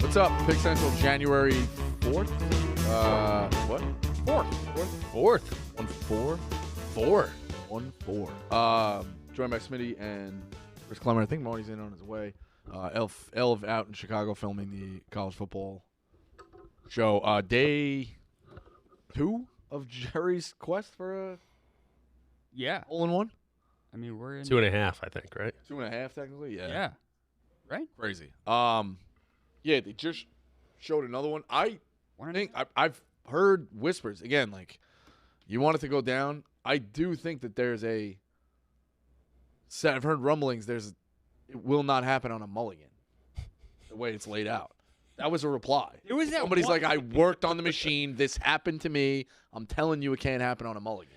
What's up? Pick Central, January 4th. What? 4th. 1-4. 1-4. Joined by Smitty and Chris Clemmer. I think Marty's in on his way. Elv out in Chicago filming the college football show. Day 2 of Jerry's quest for a hole-in-one. I mean, we're in 2.5, I think, right? 2.5 technically. Yeah. Right. Crazy. Yeah, they just showed another one. I think I've heard whispers again. Like, you want it to go down. I do think that there's a set. I've heard rumblings. It will not happen on a mulligan. The way it's laid out. That was a reply. It was that somebody's one. like, I worked on the machine. This happened to me. I'm telling you, it can't happen on a mulligan.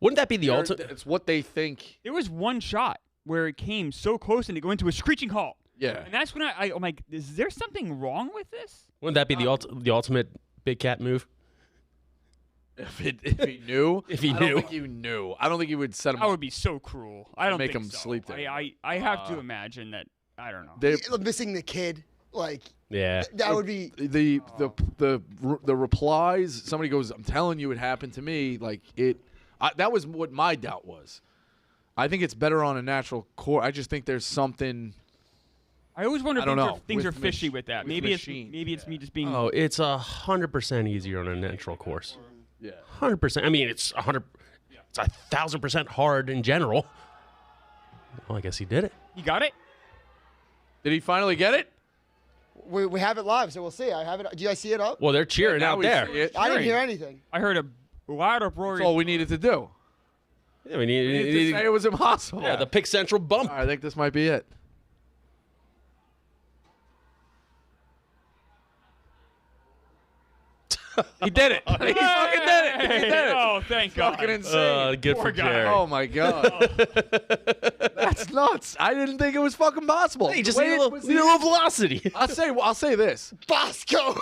Wouldn't that be the ultimate? It's what they think. There was one shot where it came so close and it went to a screeching halt. Yeah. And that's when I'm like, is there something wrong with this? Wouldn't that be the ultimate big cat move? If he knew, If he I knew. don't think he knew. I don't think he would set him That up. would be so cruel. I don't Make think him so. sleep there. I have to imagine that. I don't know. Missing the kid, like Yeah. that would be. The replies. Somebody goes, "I'm telling you, it happened to me." Like it. That was what my doubt was. I think it's better on a natural course. I just think there's something. I always wonder I don't know. if things With are fishy mach- with that. with Maybe machines, it's me just being. Oh, it's 100% easier on a natural course. Yeah. 100%. I mean, it's 100. It's 1,000% hard in general. Well, I guess he did it. You got it? Did he finally get it? We have it live, so we'll see. I have it. Do you guys see it up? Well, they're cheering Now out we there. see it. I didn't hear anything. I heard a loud uproar. That's all we needed to do. Yeah, We needed to say it was impossible. yeah, the Pick Central bump. I think this might be it. He did it. He fucking did it. He did it. Oh, thank God. Fucking insane. Good Poor for guy. Jerry. Oh my god. That's nuts. I didn't think it was fucking possible. He just The need way a it little, was- need a little velocity. I'll say this. Bosco.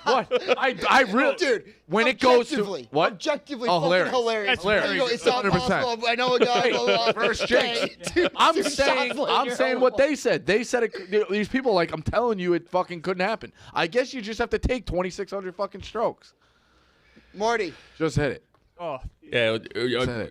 What? I really Dude, when it goes to objectively, what? objectively Oh, fucking hilarious. hilarious. That's There you go. hilarious. It's not 100%. possible. I know a guy. blah, blah, blah. First Hey, jinx. dude, I'm two saying shots later. what they said. They said it, these people are like, I'm telling you, it fucking couldn't happen. I guess you just have to take 2,600 fucking strokes. Marty. Just hit it. Oh, Yeah,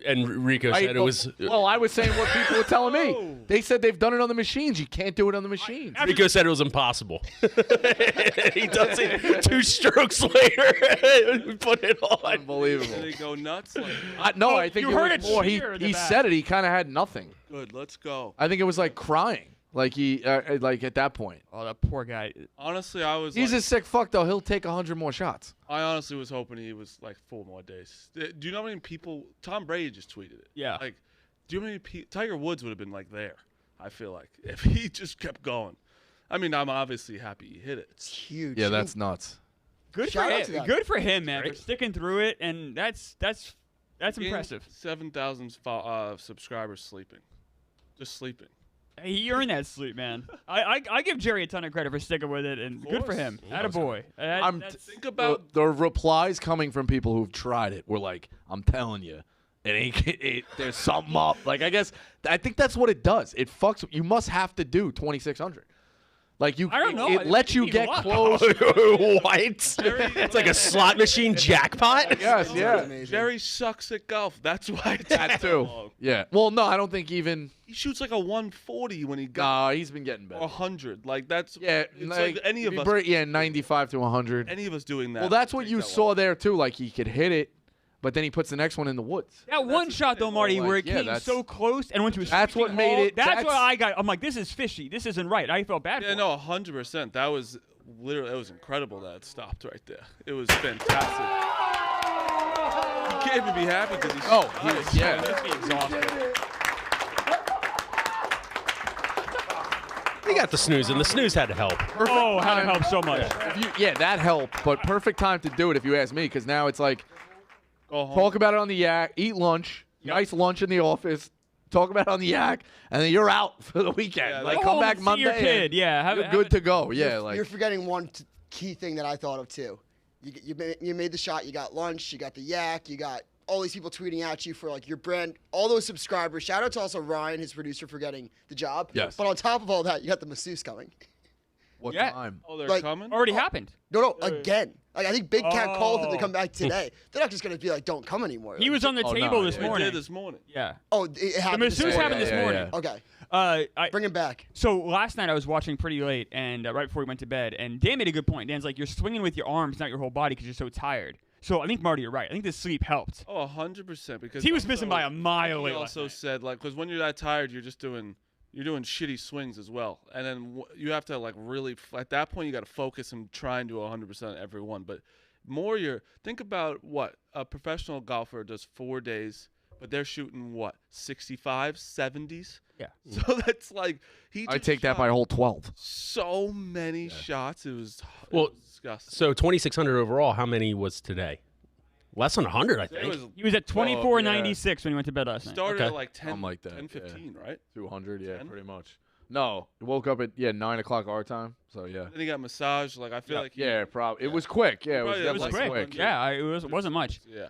and Rico said it was. Well, I was saying what people were telling me. They said they've done it on the machines. You can't do it on the machines. Rico said it was impossible. He does it 2 strokes later. We put it on. Unbelievable. They go nuts. Like, No, Oh, I think you it heard was it more. cheer in the He back. said it. He kind of had nothing. good, let's go. I think it was like crying. Like he, like at that point. oh, that poor guy. Honestly, I was. He's like, a sick fuck though. He'll take 100 more shots. I honestly was hoping he was like 4 more days. Do you know how many people? Tom Brady just tweeted it. Yeah. Like, do you know how many Tiger Woods would have been like there? I feel like if he just kept going. I mean, I'm obviously happy he hit it. It's huge. Yeah, that's nuts. Good Shout for out to him. that. Good for him, man, Great. for sticking through it, and that's impressive. 7,000 subscribers sleeping, just sleeping. He earned that sleep, man. I give Jerry a ton of credit for sticking with it, and good for him. Attaboy. I'm Think about the replies coming from people who've tried it were like, I'm telling you, there's something up. Like, I think that's what it does. It fucks. You must have to do 2,600. Like you, I don't know. It lets you He's get lucky. close. What? It's like a slot machine jackpot. Yes, yeah. amazing. Jerry sucks at golf. That's why it's That too. long. Yeah. Well, no, I don't think even. He shoots like a 140 when he got He's been getting better. 100. Like that's Yeah, It's like any of us. 95 to 100. Any of us doing that. Well, that's what take you that saw long. there too. Like he could hit it, but then he puts the next one in the woods. That one shot though, Marty, like, where it yeah, came that's- so close and went to a That's what screeching made halt, it- That's that's- what I got. I'm like, this is fishy. This isn't right. I felt bad. Yeah, for no, him. 100%. That was literally, it was incredible that it stopped right there. It was fantastic. You can't even be happy because he's. Oh, he was, He yeah. must be exhausted. He got the snooze, and the snooze had to help. Oh, how to help so much. Yeah, that helped, but perfect time to do it if you ask me, because now it's like Go home. talk about it on the yak, eat lunch, nice lunch in the office, talk about it on the yak, and then you're out for the weekend. Yeah, like Go come home back and see Monday. your kid. and Yeah, have, you're have good it- to go. Yeah, You're like forgetting one key thing that I thought of too. You made the shot. You got lunch. You got the yak. You got all these people tweeting at you for like your brand, all those subscribers. Shout out to also Ryan, his producer, for getting the job. Yes. But on top of all that, you got the masseuse coming. What Yeah. time? Oh, they're Like- coming. Already happened. No, again. Like I think Big Cat called him to Oh. come back today. They're not just gonna be like, "Don't come anymore." He was on the Oh, table no, this yeah. They morning. did this morning. Yeah. Oh, it The happened. this masseuse morning. happened this yeah, morning. Okay, I bring him back. So last night I was watching pretty late, and right before we went to bed, and Dan made a good point. Dan's like, you're swinging with your arms, not your whole body, because you're so tired. So I think Marty, you're right. I think the sleep helped. Oh, 100%. Because He was missing by a mile He late last also night. said like, because when you're that tired, you're doing shitty swings as well, and then you have to like really at that point you got to focus and try and do 100% every one. But more, think about what a professional golfer does 4 days, but they're shooting what 65, 70s. Yeah. So that's like he. I just take that shot by a whole 12. so many shots. It was Well, disgusting. So 2,600 overall. How many was today? Less than 100, I It think. was He was at 24.96 when he went to bed last night. started Okay. at like 10, Something like that, 10, yeah. 15, right? 200, yeah, 10? pretty much. No, it woke up at 9 o'clock our time. So yeah. Then he got massaged. Like I feel like yeah, probably. It was quick. Yeah, it was Probably- it was definitely quick. quick. Yeah, it wasn't much. Yeah.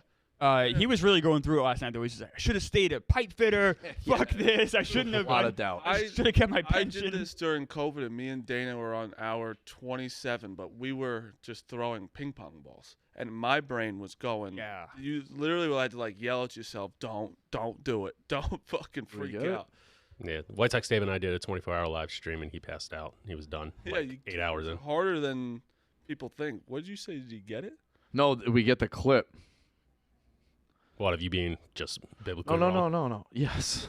He was really going through it last night. Though he's just like, I should have stayed a pipe fitter. Fuck this. I shouldn't have. A lot of doubt. I should have kept my I pension. did this during COVID, and me and Dana were on hour 27, but we were just throwing ping pong balls, and my brain was going. Yeah. You literally had to like yell at yourself, "Don't do it, don't fucking Pretty freak good. out." Yeah, White Sox Dave and I did a 24-hour live stream, and he passed out. He was done. Yeah, like 8 hours in. It's harder than people think. What did you say? Did you get it? No, we get the clip. What of you being just biblically No. wrong? Yes.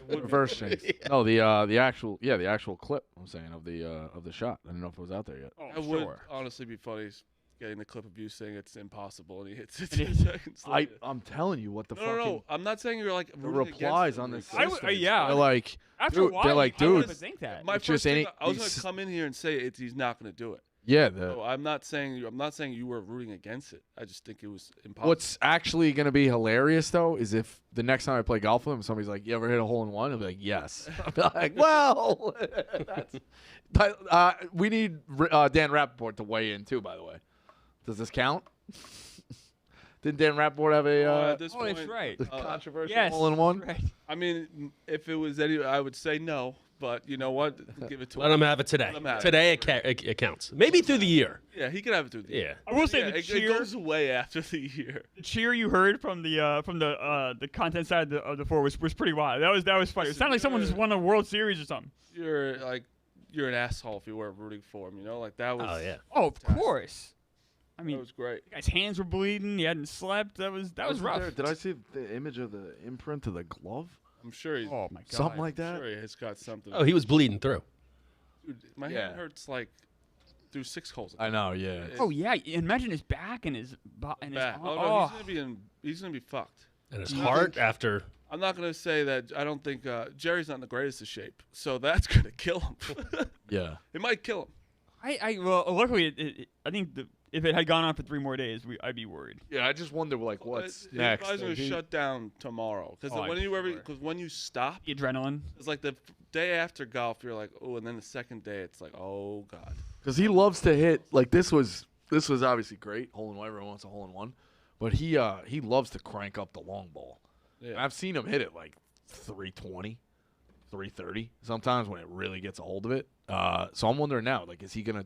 Reverse jinx. No, the actual clip. I'm saying of the shot. I don't know if it was out there yet. Oh, It would sure. honestly be funny getting the clip of you saying it's impossible, and he hits it 10 seconds later. I'm telling you what the No, fucking no. I'm not saying you're like the rooting against replies him on or this. anything. I w- yeah. They're like, After a dude, while, they're like, I wouldn't dude. think that. My It's first just thing, any- I was going he's- to come in here and say he's not going to do it. Yeah. So I'm not saying you were rooting against it. I just think it was impossible. What's actually going to be hilarious though is if the next time I play golf with him, somebody's like, "You ever hit a hole in one?" I'll be like, "Yes." I'll be like, "Well, we need Dan Rappaport to weigh in too." By the way, does this count? Didn't Dan Rappaport have a at this Oh, point, that's right. controversial Yes. hole in one? Right. I mean, if it was any, I would say no. But you know what? Give it to Let him have it today. Let him have it. Today it counts. Maybe through the year. Yeah, he could have it through the Yeah. I will say Yeah, the it cheer. goes away after the year. The cheer you heard from the content side of the floor was pretty wild. That was funny. It sounded like someone just won a World Series or something. You're an asshole if you weren't rooting for him. You know, like that was. Oh yeah. Oh, of course. I That mean, was great. the guy's hands were bleeding. He hadn't slept. That was rough. Did I see the image of the imprint of the glove? I'm sure he's. Oh my god. Something like I'm that. sure he has got something. Oh, he was bleeding through. Dude, my Yeah. hand hurts like through 6 holes. I know. Yeah. Oh yeah. Imagine his back and his and his Back. arm. Oh no, he's gonna be fucked. And his Do you heart think- after. I'm not gonna say that. I don't think Jerry's not in the greatest of shape, so that's gonna kill him. Yeah. It might kill him. Well, luckily, I think if it had gone on for 3 more days, I'd be worried. Yeah. I just wonder like what's His next. eyes are Like, he- shut down tomorrow because Oh, I'm sure. when you stop, The adrenaline. it's like the day after golf. You're like, oh, and then the second day, it's like, oh god. Because he loves to hit. Like this was obviously great. Hole in one. Everyone wants a hole in one, but he loves to crank up the long ball. Yeah. I've seen him hit it like 320, 330 sometimes when it really gets a hold of it. So I'm wondering now, like, is he gonna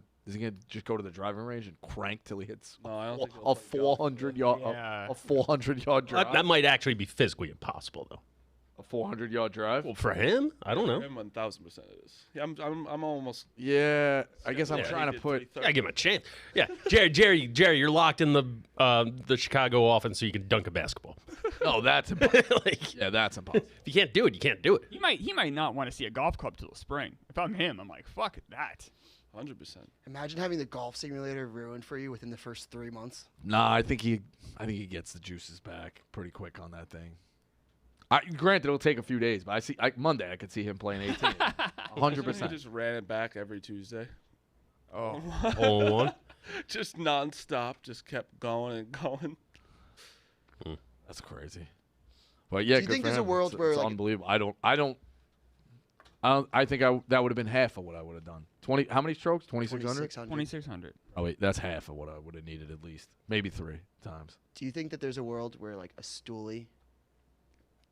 just go to the driving range and crank till he hits No, I don't think he'll a play golf. 400 yard Yeah. a 400 yard drive? That might actually be physically impossible, though. A 400 yard drive? Well, for him, I don't know. For him, 1,000% it is. Yeah, I'm almost. Yeah, I guess I'm Yeah, trying to put. I give him a chance. Yeah, Jerry, you're locked in the Chicago offense, so you can dunk a basketball. No, that's impossible. Like, Yeah, that's impossible. if you can't do it, you can't do it. He might not want to see a golf club till the spring. If I'm him, I'm like, fuck that. 100%. Imagine having the golf simulator ruined for you within the first 3 months. Nah, I think he gets the juices back pretty quick on that thing. Granted, it'll take a few days, but Monday I could see him playing 18. 100%. He just ran it back every Tuesday. Oh. Hole in one. Just nonstop, just kept going and going. That's crazy. But yeah, Do you good think for there's a him. world It's where, like- unbelievable. I think that would have been half of what I would have done. 20. How many strokes? 2,600. 2,600. Oh wait, that's half of what I would have needed at least. Maybe 3 times. Do you think that there's a world where like a stoolie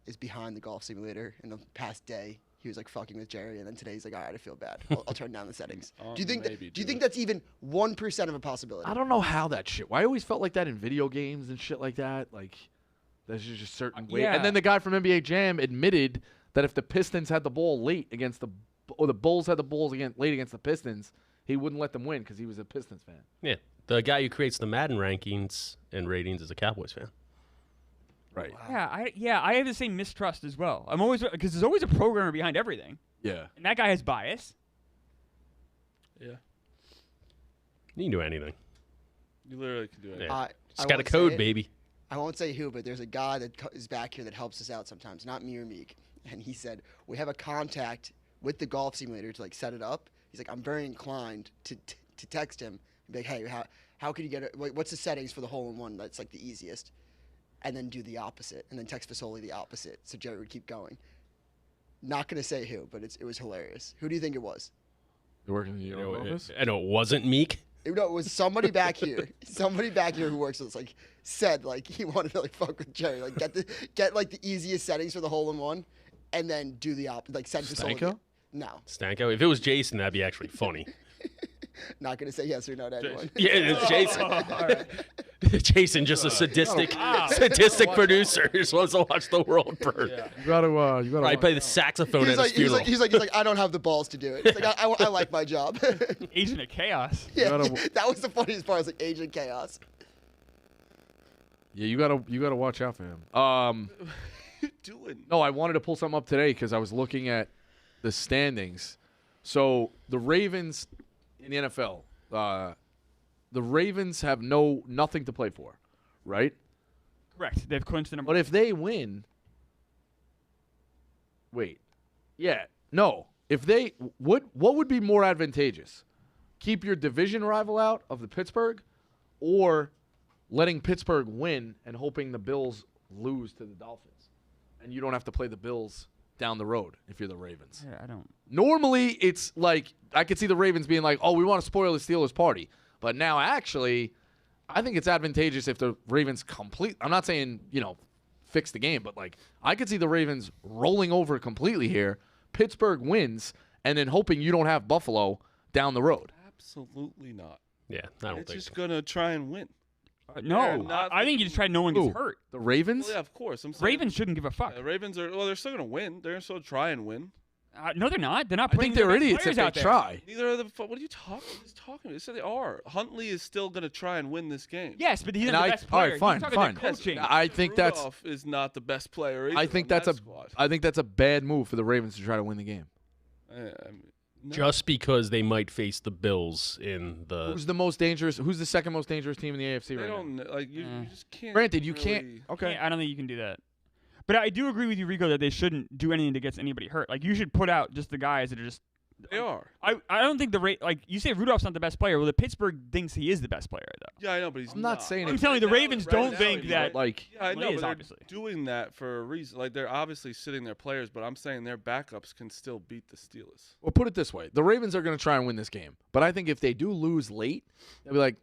is behind the golf simulator in the past day? he was like fucking with Jerry, and then today he's like, all right, I feel bad. I'll turn down the settings. Do you think Maybe do you do think it. that's even 1% of a possibility? I don't know how that shit. I always felt like that in video games and shit like that. Like, there's just a certain way. yeah. And then the guy from NBA Jam admitted that if the Pistons had the ball late or the Bulls had the balls late against the Pistons, he wouldn't let them win because he was a Pistons fan. Yeah, the guy who creates the Madden rankings and ratings is a Cowboys fan. Right. I have the same mistrust as well. I'm always because there's always a programmer behind everything, Yeah. and that guy has bias. Yeah. You can do anything. You literally can do it. Yeah. I Just got a won't say code, it. baby. I won't say who, but there's a guy that is back here that helps us out sometimes, not me or Meek. And he said, we have a contact with the golf simulator to like set it up. He's like, I'm very inclined to text him and be like, hey, how can you get it? What's the settings for the hole-in-one that's like the easiest? And then do the opposite, and then text Fasoli the opposite, so Jerry would keep going. Not going to say who, but it was hilarious. Who do you think it was? You working in the office? I know it wasn't Meek. No, it was somebody back here. Somebody back here who works with us, like, said, like, he wanted to, like, fuck with Jerry. Like, get like, the easiest settings for the hole-in-one, and then do the opposite. Like, send Fasoli. Stanko? No. Stanko. If it was Jason, that'd be actually funny. Not going to say yes or no to anyone. Yeah, it's Jason. Jason, just a sadistic producer who just wants to watch the world burn. You gotta Right, play the saxophone at his funeral. He's like, I don't have the balls to do it. He's like, I like my job. Agent of Chaos. Yeah, gotta- that was the funniest part. I was like, Agent Chaos. Yeah, you gotta watch out for him. What are you doing? No, I wanted to pull something up today because I was looking at the standings. So the Ravens in the NFL, the Ravens have nothing to play for, right? Correct. They've clinched the number. But if they win, if they what would be more advantageous? Keep your division rival out of the Pittsburgh, or letting Pittsburgh win and hoping the Bills lose to the Dolphins, and you don't have to play the Bills down the road if you're the Ravens. Yeah, I don't. Normally, it's like I could see the Ravens being like, "Oh, we want to spoil the Steelers' party," but now actually, I think it's advantageous if the Ravens I'm not saying fix the game, but like I could see the Ravens rolling over completely here. Pittsburgh wins, and then hoping you don't have Buffalo down the road. Absolutely not. Yeah, I don't It's think just so. gonna try and win. No, not I think you just try no one gets Who? hurt. The Ravens? Well, yeah, of course. I'm saying Ravens shouldn't give a fuck. The Ravens they're still gonna win. They're still try and win. No, they're not. They're not I putting think they're their best idiots if players they out there. try. Neither are the. What are you talking? He's talking. They said they are. Huntley is still gonna try and win this game. Yes, but he's And not the I- best all right, player. fine, He's talking fine. about coaching. I think that's Rudolph is not the best player. Either I think on that's that a squad. I think that's a bad move for the Ravens to try to win the game. I mean, no. Just because they might face the Bills in the. Who's the most dangerous? Who's the second most dangerous team in the AFC they right now? don't like you. You just can't. Granted, you really- can't. Okay. I don't think you can do that. But I do agree with you, Rico, that they shouldn't do anything to get anybody hurt. Like you should put out just the guys that are just. They are. I don't think like you say Rudolph's not the best player. Well, the Pittsburgh thinks he is the best player though. Yeah, I know, but he's I'm not saying I'm it. telling you, the Right now- Ravens right don't now think he's that. But like, Yeah, I Well, know, he is, but they're obviously. doing that for a reason. Like they're obviously sitting their players, but I'm saying their backups can still beat the Steelers. well, put it this way: the Ravens are going to try and win this game. But I think if they do lose late, they'll be like,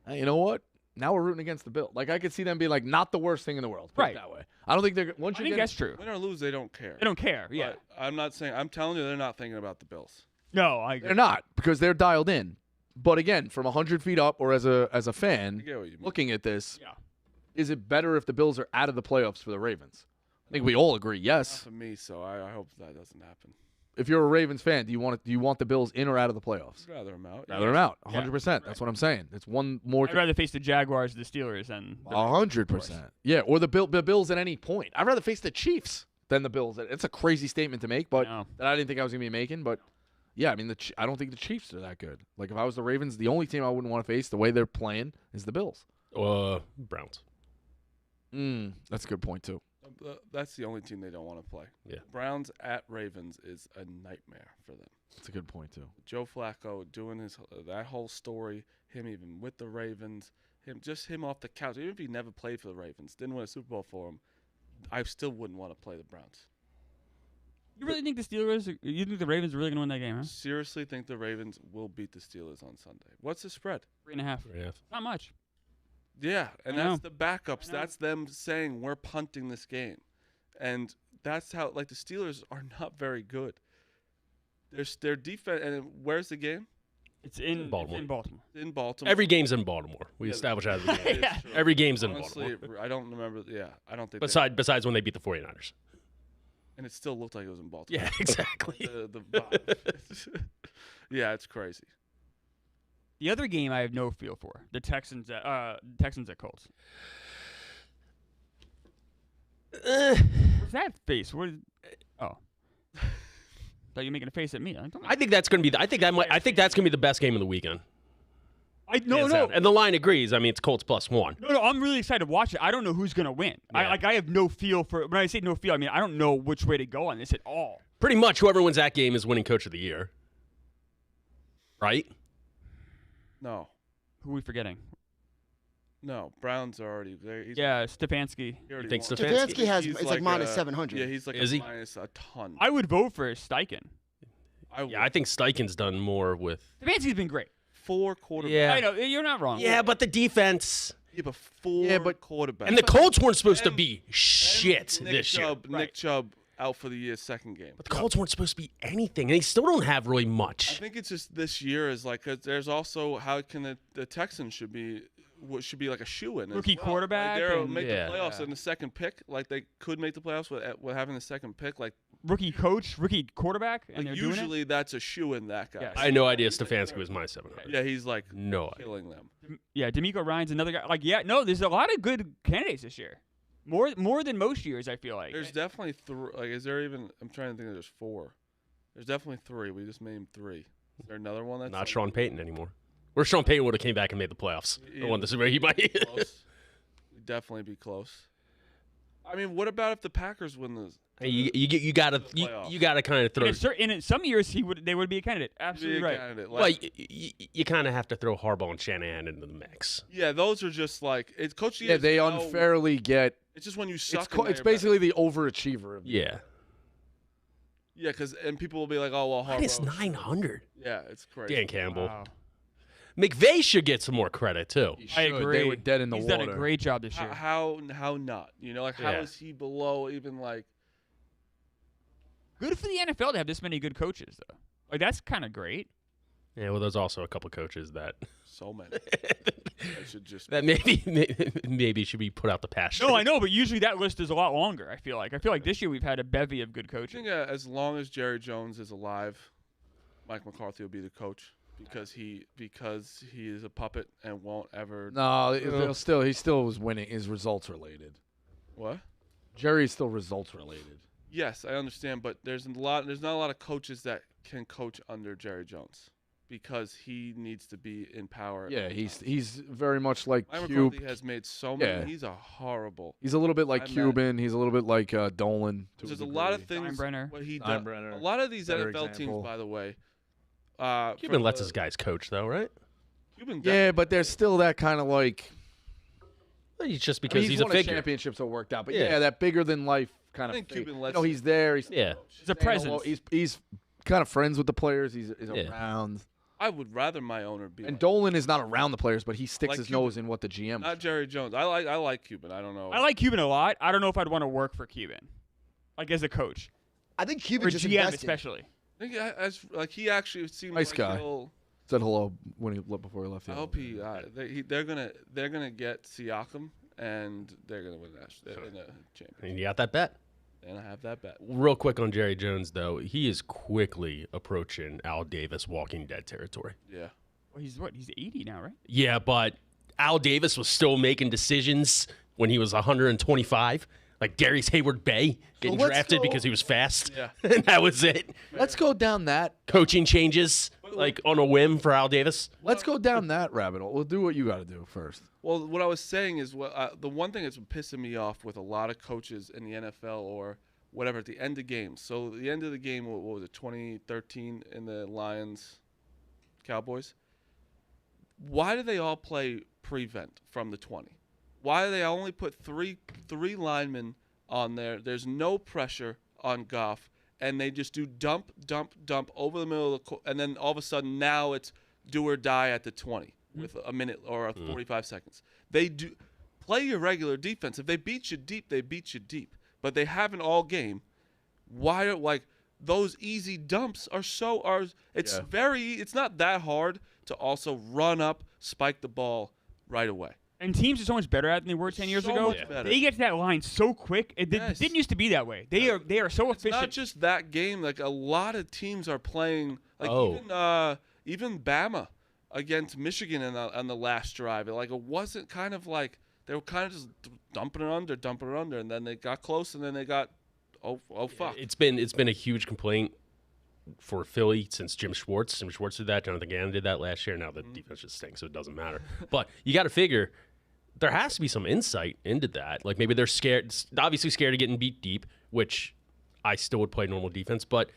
hey, you know what? Now we're rooting against the Bills. Like I could see them being like, not the worst thing in the world. Put it Right. that way. I don't think they're. Once I you think get that's true. Win or lose, they don't care. They don't care. Yeah. But I'm not saying. I'm telling you, they're not thinking about the Bills. No, I agree. they're not because they're dialed in. But again, from 100 feet up, or as a I fan get what you mean. looking at this, Yeah. is it better if the Bills are out of the playoffs for the Ravens? I think we all agree. Not Yes. for me, so I hope that doesn't happen. If you're a Ravens fan, do you want the Bills in or out of the playoffs? I'd rather them out. Rather them out. 100%. That's what I'm saying. It's one more. I'd rather face the Jaguars or the Steelers than. The 100%. Yeah, or the Bills at any point. I'd rather face the Chiefs than the Bills. It's a crazy statement to make, but No. that I didn't think I was going to be making. But yeah, I mean, I don't think the Chiefs are that good. Like if I was the Ravens, the only team I wouldn't want to face the way they're playing is the Bills. Browns. That's a good point too. That's the only team they don't want to play. Yeah. Browns at Ravens is a nightmare for them. That's a good point too. Joe Flacco doing that whole story, him even with the Ravens, him off the couch. Even if he never played for the Ravens, didn't win a Super Bowl for him, I still wouldn't want to play the Browns. You really think the Steelers? You think the Ravens are really going to win that game? Huh? Seriously think the Ravens will beat the Steelers on Sunday. What's the spread? 3.5. Yeah. Not much. Yeah, and I know. that's the backups. I know. That's them saying we're punting this game. And that's how the Steelers are not very good. Their defense, and where's the game? It's in Baltimore. It's in Baltimore. In Baltimore. Every game's in Baltimore. We established that at the beginning. That is true. Every game's in Honestly, Baltimore. I don't remember. Yeah, I don't think. Besides when they beat the 49ers. And it still looked like it was in Baltimore. Yeah, exactly. The vibe. Yeah, it's crazy. The other game I have no feel for. The Texans at Colts. What's that face? What is, oh. Thought you were making a face at me. I think that's going to be. I think that's going to be the best game of the weekend. No. And the line agrees. I mean, it's Colts +1. No, I'm really excited to watch it. I don't know who's going to win. Yeah. I have no feel for. When I say no feel, I mean I don't know which way to go on this at all. Pretty much, whoever wins that game is winning Coach of the Year. Right? No, Who are we forgetting? no. Browns are already there. Yeah, Stefanski. He already think won. Stefanski has He's it's like minus 700. Yeah, he's like Is a he? minus a ton. I would vote for Steichen. Yeah, I think Steichen's done more with. Stefanski's been great. 4 quarterbacks. Yeah. I know you're not wrong. Yeah, but the defense. Yeah, but 4 quarterbacks. And the Colts weren't supposed to And- be shit Nick this year. Chubb, Nick Chubb out for the year's second game. But the Colts weren't supposed to be anything. And they still don't have really I much. think it's just this year is like 'cause there's also how can the Texans should be like a shoe-in. as Rookie well. quarterback Like they'll and- make Yeah. the playoffs in the second pick. Like they could make the playoffs with having the second pick. Like Rookie coach, rookie quarterback, and they're doing it. usually that's a shoe-in, that guy. Yes. I had no idea Stefanski was minus 700. Yeah, he's like No idea. killing them. Yeah, D'Amico Ryan's another guy. There's a lot of good candidates this year. More than most years, I feel like. There's definitely 3. Like, is there even? I'm trying to think. There's 4. There's definitely 3. We just named 3. Is there another one that's Not like, Sean Payton anymore. Or Sean Payton would have came back and made the playoffs. Yeah. The one this is where he might. close? He'd definitely be close. I mean, what about if the Packers win the? you gotta kind of throw. in some years they would be a candidate. Absolutely right. Candidate. Well, you kind of have to throw Harbaugh and Shanahan into the mix. Yeah, those are just like it's Coach. Yeah, they unfairly get. It's just when you suck. It's basically the overachiever. Yeah. Yeah, and people will be like, "Oh, well, Harbaugh." Minus 900. Yeah, it's crazy. Dan Campbell. Wow. McVay should get some more credit too. He I should. agree. They were dead in the He's water. done a great job this year. How not? You know, like how Yeah. is he below even like? Good for the NFL to have this many good coaches, though. Like that's kind of great. Yeah, well, there's also a couple coaches that So many. I should just. that maybe should be put out the pasture. No, I know, but usually that list is a lot longer. I feel like this year we've had a bevy of good I coaches. think as long as Jerry Jones is alive, Mike McCarthy will be the coach because he is a puppet and won't ever. No, he still was winning. His results related. What? Jerry's still results related. Yes, I understand, but there's not a lot of coaches that can coach under Jerry Jones because he needs to be in power. Yeah, he's very much like Mike Cube. McCarthy has made so many. Yeah. He's a horrible. He's a little bit like I'm Cuban. He's a little bit like Dolan. to There's a a lot of degree. things. Steinbrenner. What he does. Steinbrenner, A lot of these better NFL example. teams, by the way. Cuban lets his guys coach though, right? Cuban. Yeah, but there's still that kind of like. Well, it's just I mean, because he's a won figure. championships, so it worked out. But Yeah. yeah, that bigger than life kind I of think thing. Cuban lets He's there. He's Yeah. It's a saying hello. presence. He's kind of friends with the players. He's Yeah. around. I would rather my owner be. And like, Dolan is not around the players, but he sticks Like his Cuban. nose in what the GM. not Jerry Jones. I like Cuban. I don't know. I like Cuban a lot. I don't know if I'd want to work for Cuban, like as a coach I think or Cuban just GM invested. especially. I think like he actually seems Nice like guy. he'll- Said hello before he left. I hope they're gonna get Siakam and they're gonna win that in a championship. And you got that bet. And I have that bet. Real quick on Jerry Jones though, he is quickly approaching Al Davis Walking Dead territory. Yeah. Well, he's 80 now, right? Yeah, but Al Davis was still making decisions when he was 125. Like Darius Hayward Bay getting let's drafted go- because he was fast. Yeah. And that was it. Let's go down that. Coaching changes like on a whim for Al Davis. Let's go down that rabbit hole. We'll do what you got to do first. Well, what I was saying is the one thing that's been pissing me off with a lot of coaches in the NFL or whatever at the end of games. So the end of the game, what was it, 2013 in the Lions Cowboys? Why do they all play prevent from the 20? Why do they only put three linemen on there? There's no pressure on Goff, and they just do dump over the middle of the and then all of a sudden now it's do or die at the 20 with a minute or 45 seconds. They do play your regular defense. If they beat you deep, they beat you deep. But they haven't all game. why like those easy dumps it's not that hard to also run up, spike the ball right away. And teams are so much better at it than they were 10 years So ago. much better. They get to that line so quick. It didn't used to be that way. They are so It's efficient. not just that game. Like a lot of teams are playing. Like even Bama against Michigan on the last drive. Like it wasn't kind of like they were kind of just dumping it under, and then they got close, and then they got oh fuck. It's been a huge complaint for Philly since Jim Schwartz. Jim Schwartz did that. Jonathan Gannon did that last year. Now the defense just stinks, so it doesn't matter. But you got to figure there has to be some insight into that. Like maybe they're scared, obviously scared of getting beat deep, which I still would play normal defense. But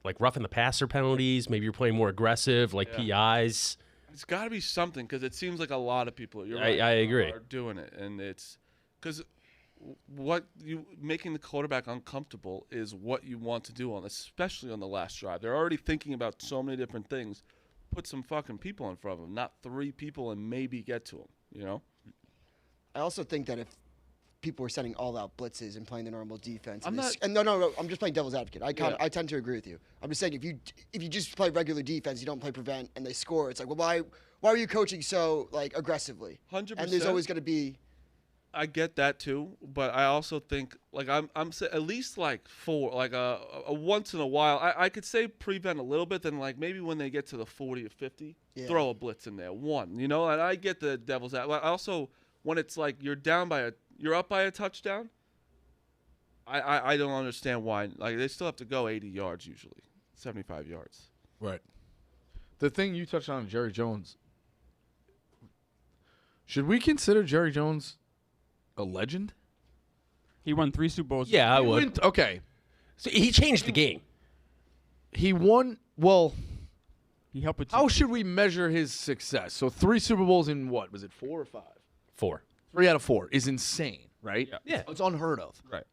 like roughing the passer penalties, maybe you're playing more aggressive, like PIs. It's got to be something because it seems like a lot of people. I agree. Are doing it, and it's because what you making the quarterback uncomfortable is what you want to do especially on the last drive. They're already thinking about so many different things. Put some fucking people in front of them, not 3 people, and maybe get to them. You know. I also think that if people were sending all-out blitzes and playing the normal defense, I'm not. No, I'm just playing devil's advocate. I tend to agree with you. I'm just saying if you just play regular defense, you don't play prevent, and they score, it's like, well, why are you coaching so like aggressively? 100%. And there's always going to be. I get that too, but I also think like I'm at least like 4, like a once in a while. I could say prevent a little bit, then like maybe when they get to the 40 or 50, throw a blitz in there, 1. You know, and I get the devil's advocate. I also when it's like you're up by a touchdown. I don't understand why. Like they still have to go 80 yards usually, 75 yards. Right. The thing you touched on, Jerry Jones. Should we consider Jerry Jones a legend? He won 3 Super Bowls. Yeah, I would. Okay. So he changed the game. He won. Well, He helped with. how should we measure his success? So 3 Super Bowls in what? Was it 4 or 5? 4. 3 out of 4 is insane, right? Yeah. It's unheard of. Right.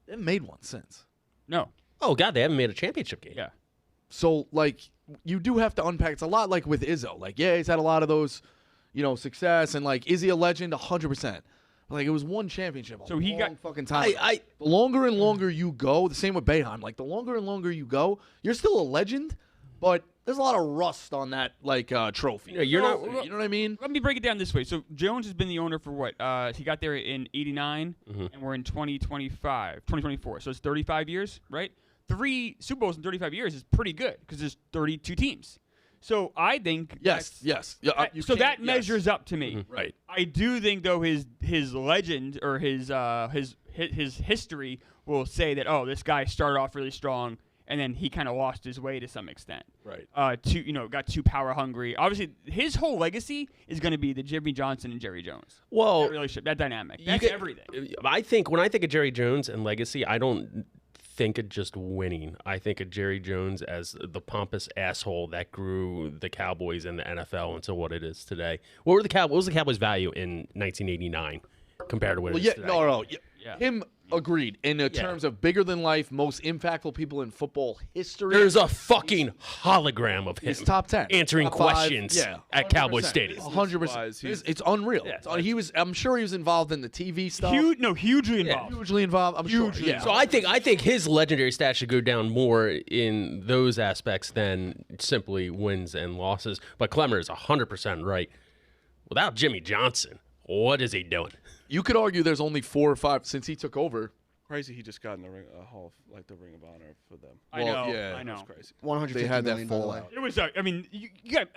They haven't made one since. No. Oh God, they haven't made a championship game. Yeah. So, like, you do have to unpack. It's a lot like with Izzo. Like, yeah, he's had a lot of those, success. And, like, is he a legend? 100%. Like, it was one championship So he got fucking time. The longer and longer you go, the same with Boeheim. Like, the longer and longer you go, you're still a legend, but there's a lot of rust on that, like, trophy. You're not. You know what I mean? Let me break it down this way. So Jones has been the owner for what? He got there in '89, and we're in 2024. So it's 35 years, right? 3 Super Bowls in 35 years is pretty good because there's 32 teams. So I think Yes. Yeah, so that measures up to me. Right. I do think though his legend or his history will say that this guy started off really strong and then he kind of lost his way to some extent. Right. Got too power hungry. Obviously, his whole legacy is going to be the Jimmy Johnson and Jerry Jones. Well, that relationship, that dynamic, that's everything. I think when I think of Jerry Jones and legacy, I don't think of just winning. I think of Jerry Jones as the pompous asshole that grew the Cowboys and the NFL into what it is today. What was the Cowboys' value in 1989 compared to what it is today? No. Him agreed. In terms of bigger than life, most impactful people in football history. There's a fucking hologram of him. He's top 10. Answering Top 5, questions at Cowboy Stadium. 100%. It's unreal. Yeah, I'm sure he was involved in the TV stuff. Hugely involved. Hugely involved. I'm sure. Yeah. So I think his legendary stats should go down more in those aspects than simply wins and losses. But Clemmer is 100% right. Without Jimmy Johnson, what is he doing? You could argue there's only 4 or 5 since he took over. Crazy, he just got in the ring, the Ring of Honor for them. I know. It's crazy. $150 They had that million, by the way. fallout. It was. You got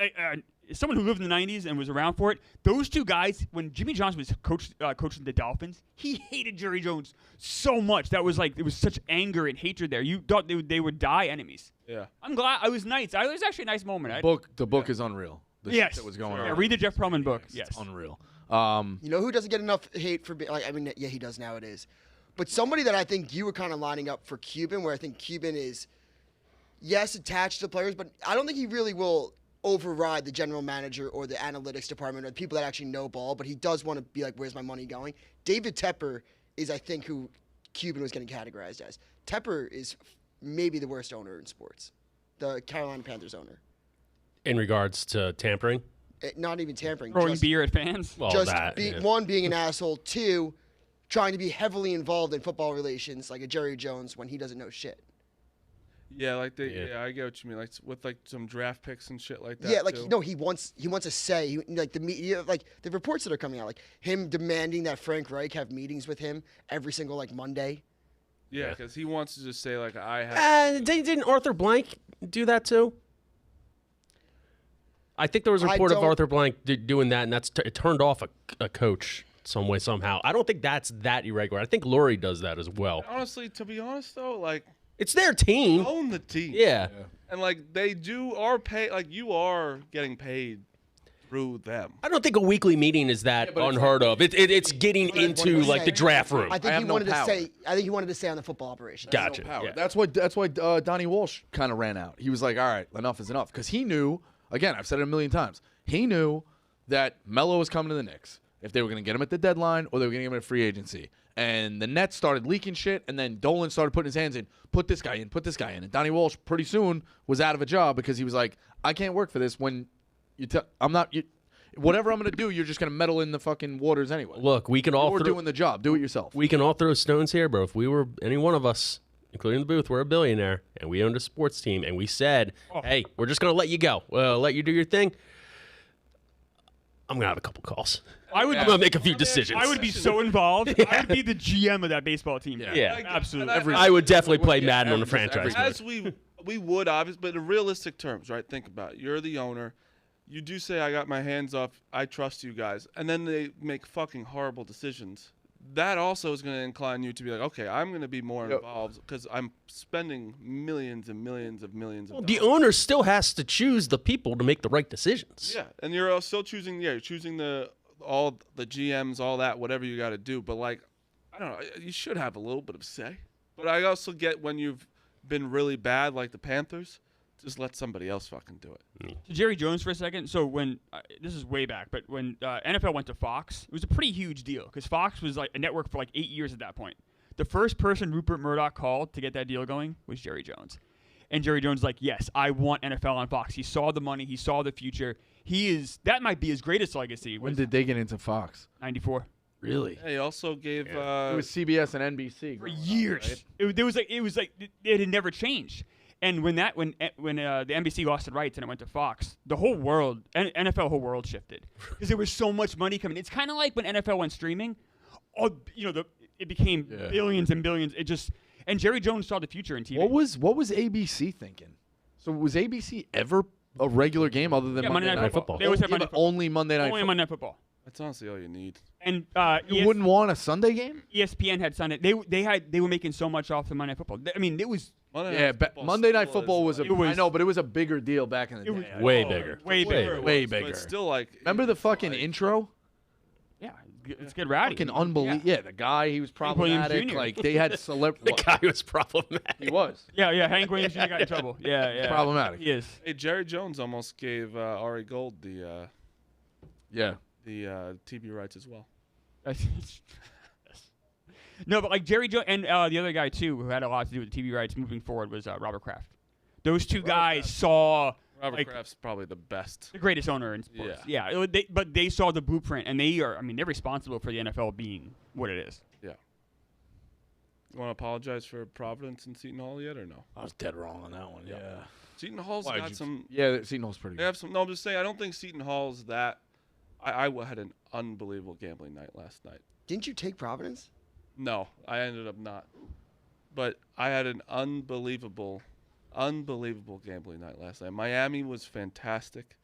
someone who lived in the '90s and was around for it. Those 2 guys, when Jimmy Johnson was coaching the Dolphins, he hated Jerry Jones so much. That was like it was such anger and hatred there. You thought they would die enemies. Yeah. I'm glad. I was nice. It was actually a nice moment. The book is unreal. The shit that was going on. Read the Jeff Perlman book. It's Yes. unreal. You know who doesn't get enough hate for being yeah, he does nowadays. But somebody that I think you were kind of lining up for Cuban, where I think Cuban is, yes, attached to players, but I don't think he really will override the general manager or the analytics department or the people that actually know ball, but he does want to be like, where's my money going? David Tepper is, I think, who Cuban was getting categorized as. Tepper is maybe the worst owner in sports, the Carolina Panthers owner. In regards to tampering? Not even tampering. Throwing beer at fans. Well, just that, one, being an asshole. 2, trying to be heavily involved in football relations like a Jerry Jones when he doesn't know shit. Yeah, like I get what you mean. Like with like some draft picks and shit like that. Yeah, like too. no, he wants a say. Like the media, like the reports that are coming out, like him demanding that Frank Reich have meetings with him every single like Monday. Yeah, because he wants to just say like I have. Didn't Arthur Blank do that too? I think there was a report of Arthur Blank doing that, and it turned off a coach some way somehow. I don't think that's that irregular. I think Lurie does that as well. Honestly, to be honest though, like It's their team. own the team. Yeah. And like they are paid. Like you are getting paid through them. I don't think a weekly meeting is that unheard of. It's getting into like the draft room. I think he wanted to say. I think he wanted to stay on the football operation. Gotcha. Power. Yeah. That's why Donnie Walsh kind of ran out. He was like, all right, enough is enough. Because he knew, again, I've said it a million times, he knew that Melo was coming to the Knicks. If they were going to get him at the deadline or they were going to get him at free agency. And the Nets started leaking shit, and then Dolan started putting his hands in, put this guy in, put this guy in. And Donnie Walsh pretty soon was out of a job because he was like, I can't work for this when whatever I'm going to do, you're just going to meddle in the fucking waters anyway. Look, we can all We're doing the job. Do it yourself. We can all throw stones here, bro. If we were any one of us, including the booth, we're a billionaire, and we owned a sports team, and we said, hey, we're just going to let you go. Let you do your thing. I'm going to have a couple calls. I'm going to make a few decisions. I would be so involved. I would be the GM of that baseball team. Yeah. Absolutely. I would definitely play Madden on the franchise. As we would, obviously, but in realistic terms, right? Think about it. You're the owner. You do say, I got my hands off. I trust you guys. And then they make fucking horrible decisions. That also is going to incline you to be like, okay, I'm going to be more involved because I'm spending millions and millions of dollars. The owner still has to choose the people to make the right decisions. Yeah, and you're still choosing. Yeah, you're choosing all the GMs, all that, whatever you got to do. But like, I don't know, you should have a little bit of say. But I also get when you've been really bad, like the Panthers, just let somebody else fucking do it. Jerry Jones for a second. So when this is way back, but when NFL went to Fox, it was a pretty huge deal because Fox was like a network for like 8 years at that point. The first person Rupert Murdoch called to get that deal going was Jerry Jones. And Jerry Jones was like, yes, I want NFL on Fox. He saw the money. He saw the future. That might be his greatest legacy. When did they get into Fox? 94. Really? He also gave. It was CBS and NBC For years. Right? It was like it had never changed. And when the NBC lost the rights and it went to Fox, the whole world, NFL whole world shifted because there was so much money coming. It's kind of like when NFL went streaming. It became billions and billions. And Jerry Jones saw the future in TV. What was ABC thinking? So was ABC ever a regular game other than Monday Night Football? They always have Monday Football. Only Monday Night. Only Monday Night Football. That's honestly all you need. And you wouldn't want a Sunday game? ESPN had Sunday. They were making so much off the Monday Night Football. I mean, it was. Monday Night Football was I know, but it was a bigger deal back in the day. Way bigger. Way bigger. Way bigger. But still, like, remember the fucking intro? Yeah, let's get rowdy. Fucking unbelievable. Yeah, the guy, he was problematic. Like they had celebrity. The guy was problematic. He was. Yeah. Hank Williams Jr. got in trouble. Yeah. Problematic. He is. Hey, Jerry Jones almost gave Ari Gold the TV rights as well. No, but like Jerry Jones and the other guy too, who had a lot to do with the TV rights moving forward, was Robert Kraft. Those two guys saw Robert Kraft's probably the best, the greatest owner in sports. Yeah. But they saw the blueprint, and they're responsible for the NFL being what it is. Yeah. You want to apologize for Providence and Seton Hall yet, or no? I was dead wrong on that one. Yeah. Seton Hall's got some. Yeah, Seton Hall's pretty good. They have some. No, I'm just saying. I don't think Seton Hall's that. I had an unbelievable gambling night last night. Didn't you take Providence? No, I ended up not. But I had an unbelievable gambling night last night. Miami was fantastic.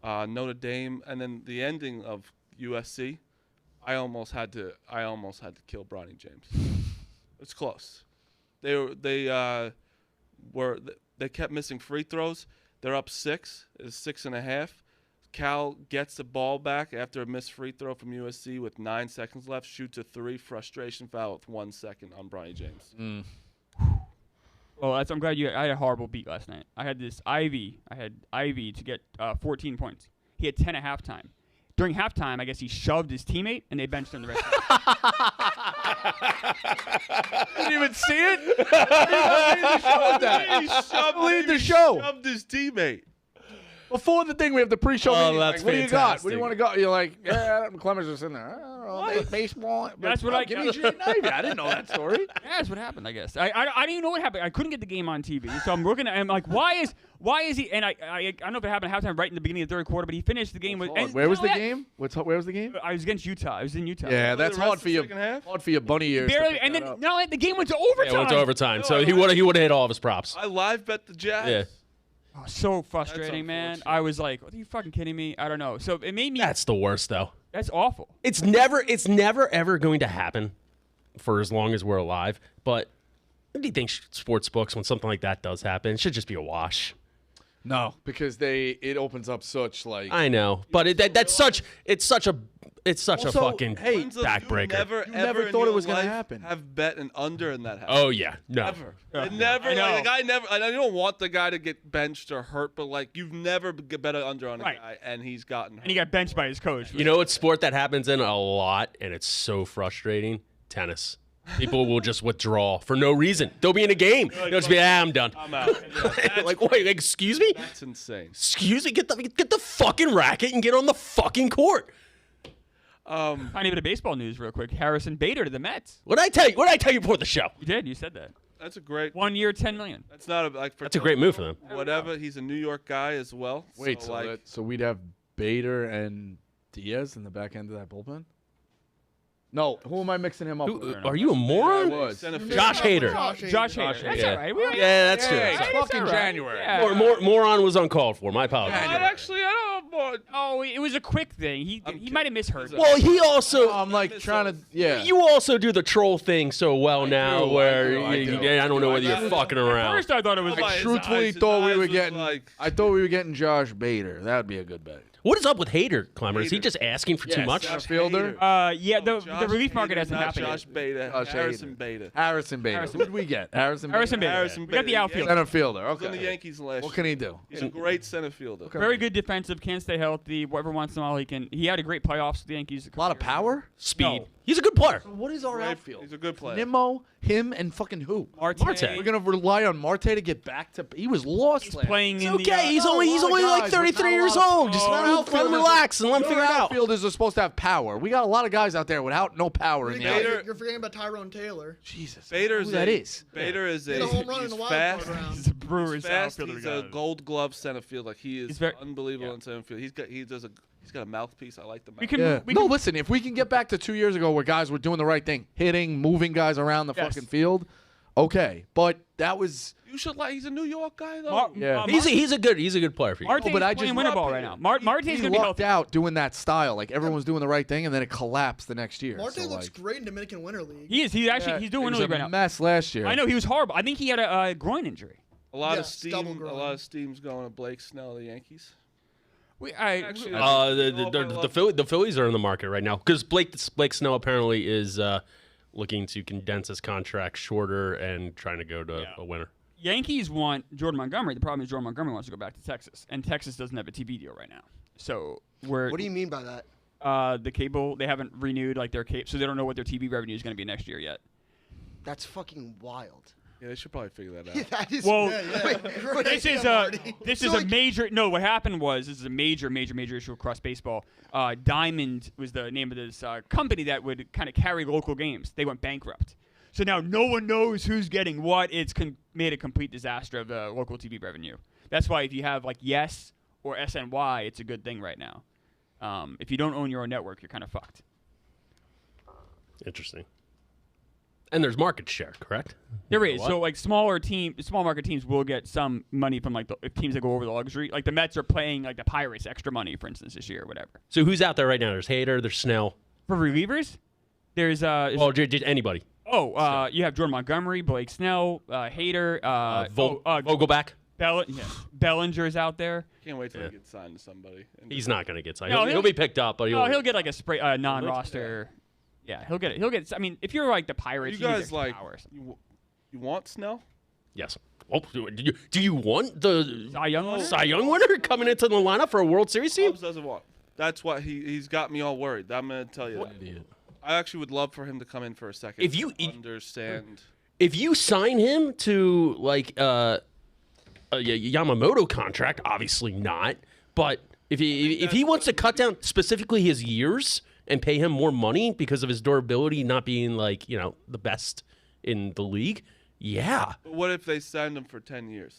Notre Dame, and then the ending of USC, I almost had to kill Bronny James. It's close. They kept missing free throws. They're up 6. It's 6.5. Cal gets the ball back after a missed free throw from USC with 9 seconds left, shoots a 3, frustration foul with 1 second on Bronny James. Well, I'm glad I had a horrible beat last night. I had Ivy to get 14 points. He had 10 at halftime. During halftime, I guess he shoved his teammate, and they benched him the rest of the Didn't even see it? He shoved his teammate. Before the thing, we have the pre-show Oh, meeting. that's Like, what do you got? What do you fantastic. want to go? You're like, yeah, Clemens just in there. I don't know, baseball. That's what I give me Jay Ivey. I didn't know that story. Yeah, that's what happened, I guess. I didn't even know what happened. I couldn't get the game on TV, so I'm looking at him like, why is he? And I don't know if it happened at halftime right in the beginning of the third quarter, but he finished the game with. And Where was not the only game? Where was the game? that, I was against Utah. I was in Utah. Yeah, that's the rest hard of for the you. second half? Hard for your bunny ears. to Barely, pick and that then up. not only the game went to overtime. Yeah, it went to overtime. So he would have hit all of his props. I live bet the Jazz. Yeah. Oh, so frustrating, man. unfortunate. I was like, "Are you fucking kidding me?" I don't know. So it made me. That's the worst, though. That's awful. It's never ever going to happen for as long as we're alive. But what do you think, sports books, when something like that does happen, it should just be a wash. No, because it opens up such like. I know, but it's such a Also, fucking hey, When's the- backbreaker. You never ever in thought it your was gonna life happen. Have bet an under in that house. Oh yeah, no. Never. I never. I know. Like, I never. I don't want the guy to get benched or hurt, but like you've never bet an under on a Right. guy, and he's gotten hurt. And he got benched by his coach. You know what sport that happens in a lot, and it's so frustrating? Tennis. People will just withdraw for no reason. They'll be in a game. They'll just be, I'm done. I'm out. Like, wait, excuse me? That's insane. Excuse me? Get the fucking racket and get on the fucking court. Tiny bit of baseball news, real quick. Harrison Bader to the Mets. What did I tell you? What did I tell you before the show? You did. You said that. That's a great. 1 year, $10 million. That's not a like. For That's a great move for them. Whatever. He's a New York guy as well. Wait, so like. so we'd have Bader and Diaz in the back end of that bullpen? No, who am I mixing him up with? Are you a I moron? was. Center field. Josh Hader. Josh Hader. That's Yeah. all right. We already- Yeah, that's true. Hey, Sorry. it's fucking all right. January. Yeah. Moron was uncalled for. My apologies. I don't know. Oh, it was a quick thing. He kidding. might have misheard. He's me. Well, he also. I'm like trying to, yeah. You also do the troll thing so well now, do, where I do. I don't know whether you're fucking around. First, I thought it was. Like, I his truthfully eyes- thought his we eyes were was getting. like- I thought we were getting Josh Bader. That would be a good bet. What is up with Hader, Clemmer? Is he Hader. just asking for too Yes, much? center fielder. Yeah, the Josh relief market Hader, hasn't not happened Josh yet. Beta. Josh Harrison Hader. Beta. Harrison Bader. Harrison Who did we get? Harrison Bader. Harrison Bader. Harrison We got the Bader. outfield. Center fielder. He was on the Okay. Yankees last What year. can he do? He's a great center fielder. Very good defensive. Can't stay healthy. Whatever once in a while he can. He had a great playoffs with the Yankees. A lot of power. Speed. No. He's a good player. What is our Great- outfield? He's a good player. Nimmo, him, and fucking who? Marte. Marte. We're gonna rely on Marte to get back to. He was lost. He's last playing year. in the. Okay, he's no, only a lot of like guys, 33 but not a years lot of- old. Just Your let him outfielders- relax and let him your figure it out. outfielders are supposed to have power. We got a lot of guys out there without no power in the Bader- outfield. You're forgetting about Tyrone Taylor. Jesus, Bader's who that is? Bader is Hit a home run in he's the wild fast. card round. He's a Brewers He's fast. outfielder He's guy. a Gold Glove center field. Like he is He's very- unbelievable yeah. in center field. He's got a mouthpiece. I like the mouthpiece. We can. Yeah. We No, can listen. If we can get back to 2 years ago where guys were doing the right thing, hitting, moving guys around the Yes. fucking field, okay. But that was. You should like. He's a New York guy though. Yeah. He's a good player for you. Marte's but I playing just- winter ball right now. Marte's He going to be lucked healthy. out doing that style. Like everyone was doing the right thing, and then it collapsed the next year. Marte So, looks like, great in Dominican Winter League. He is. He's actually. yeah, He's doing it was winter a league right now. mess last year. I know he was horrible. I think he had a groin injury. A lot Yeah, of stubble steam. A groin. lot of steam's going to Blake Snell of the Yankees. Actually, The Phillies are in the market right now because Blake Snell apparently is looking to condense his contract shorter and trying to go to a winner. Yankees want Jordan Montgomery. The problem is Jordan Montgomery wants to go back to Texas, and Texas doesn't have a TV deal right now. So we're What do you mean by that? the cable. They haven't renewed like their cable, so they don't know what their TV revenue is going to be next year yet. That's fucking wild. Yeah, they should probably figure that out. That is. Well, This This is So, a like- major. No, what happened was this is a major issue across baseball. Diamond was the name of this company that would kind of carry local games. They went bankrupt, so now no one knows who's getting what. It's made a complete disaster of the local TV revenue. That's why if you have like Yes or SNY, it's a good thing right now. If you don't own your own network, you're kind of fucked. Interesting. And there's market share, correct? There is. What? So like small market teams will get some money from like the teams that go over the luxury. Like the Mets are paying like the Pirates extra money, for instance, this year or whatever. So who's out there right now? There's Hader, there's Snell. For relievers, there's Well, just anybody. you have Jordan Montgomery, Blake Snell, Hader, Vogelback. Bellinger's out there. Can't wait till he gets signed to somebody. And He's not going to get signed. No, he'll be picked up, but He'll get like a non-roster. Yeah, he'll get it. I mean, if you're like the Pirates, You guys like you want Snell? Yes. Oh, do you want the Cy Young winner? Cy Young winner coming into the lineup for a World Series team? Cubs doesn't want. That's what he's got me all worried. I'm gonna tell you. That. I actually would love for him to come in for a second. If you- understand. If you sign him to like a Yamamoto contract, obviously not. But if he wants to cut down specifically his years and pay him more money because of his durability not being like, the best in the league, yeah. But what if they signed him for 10 years?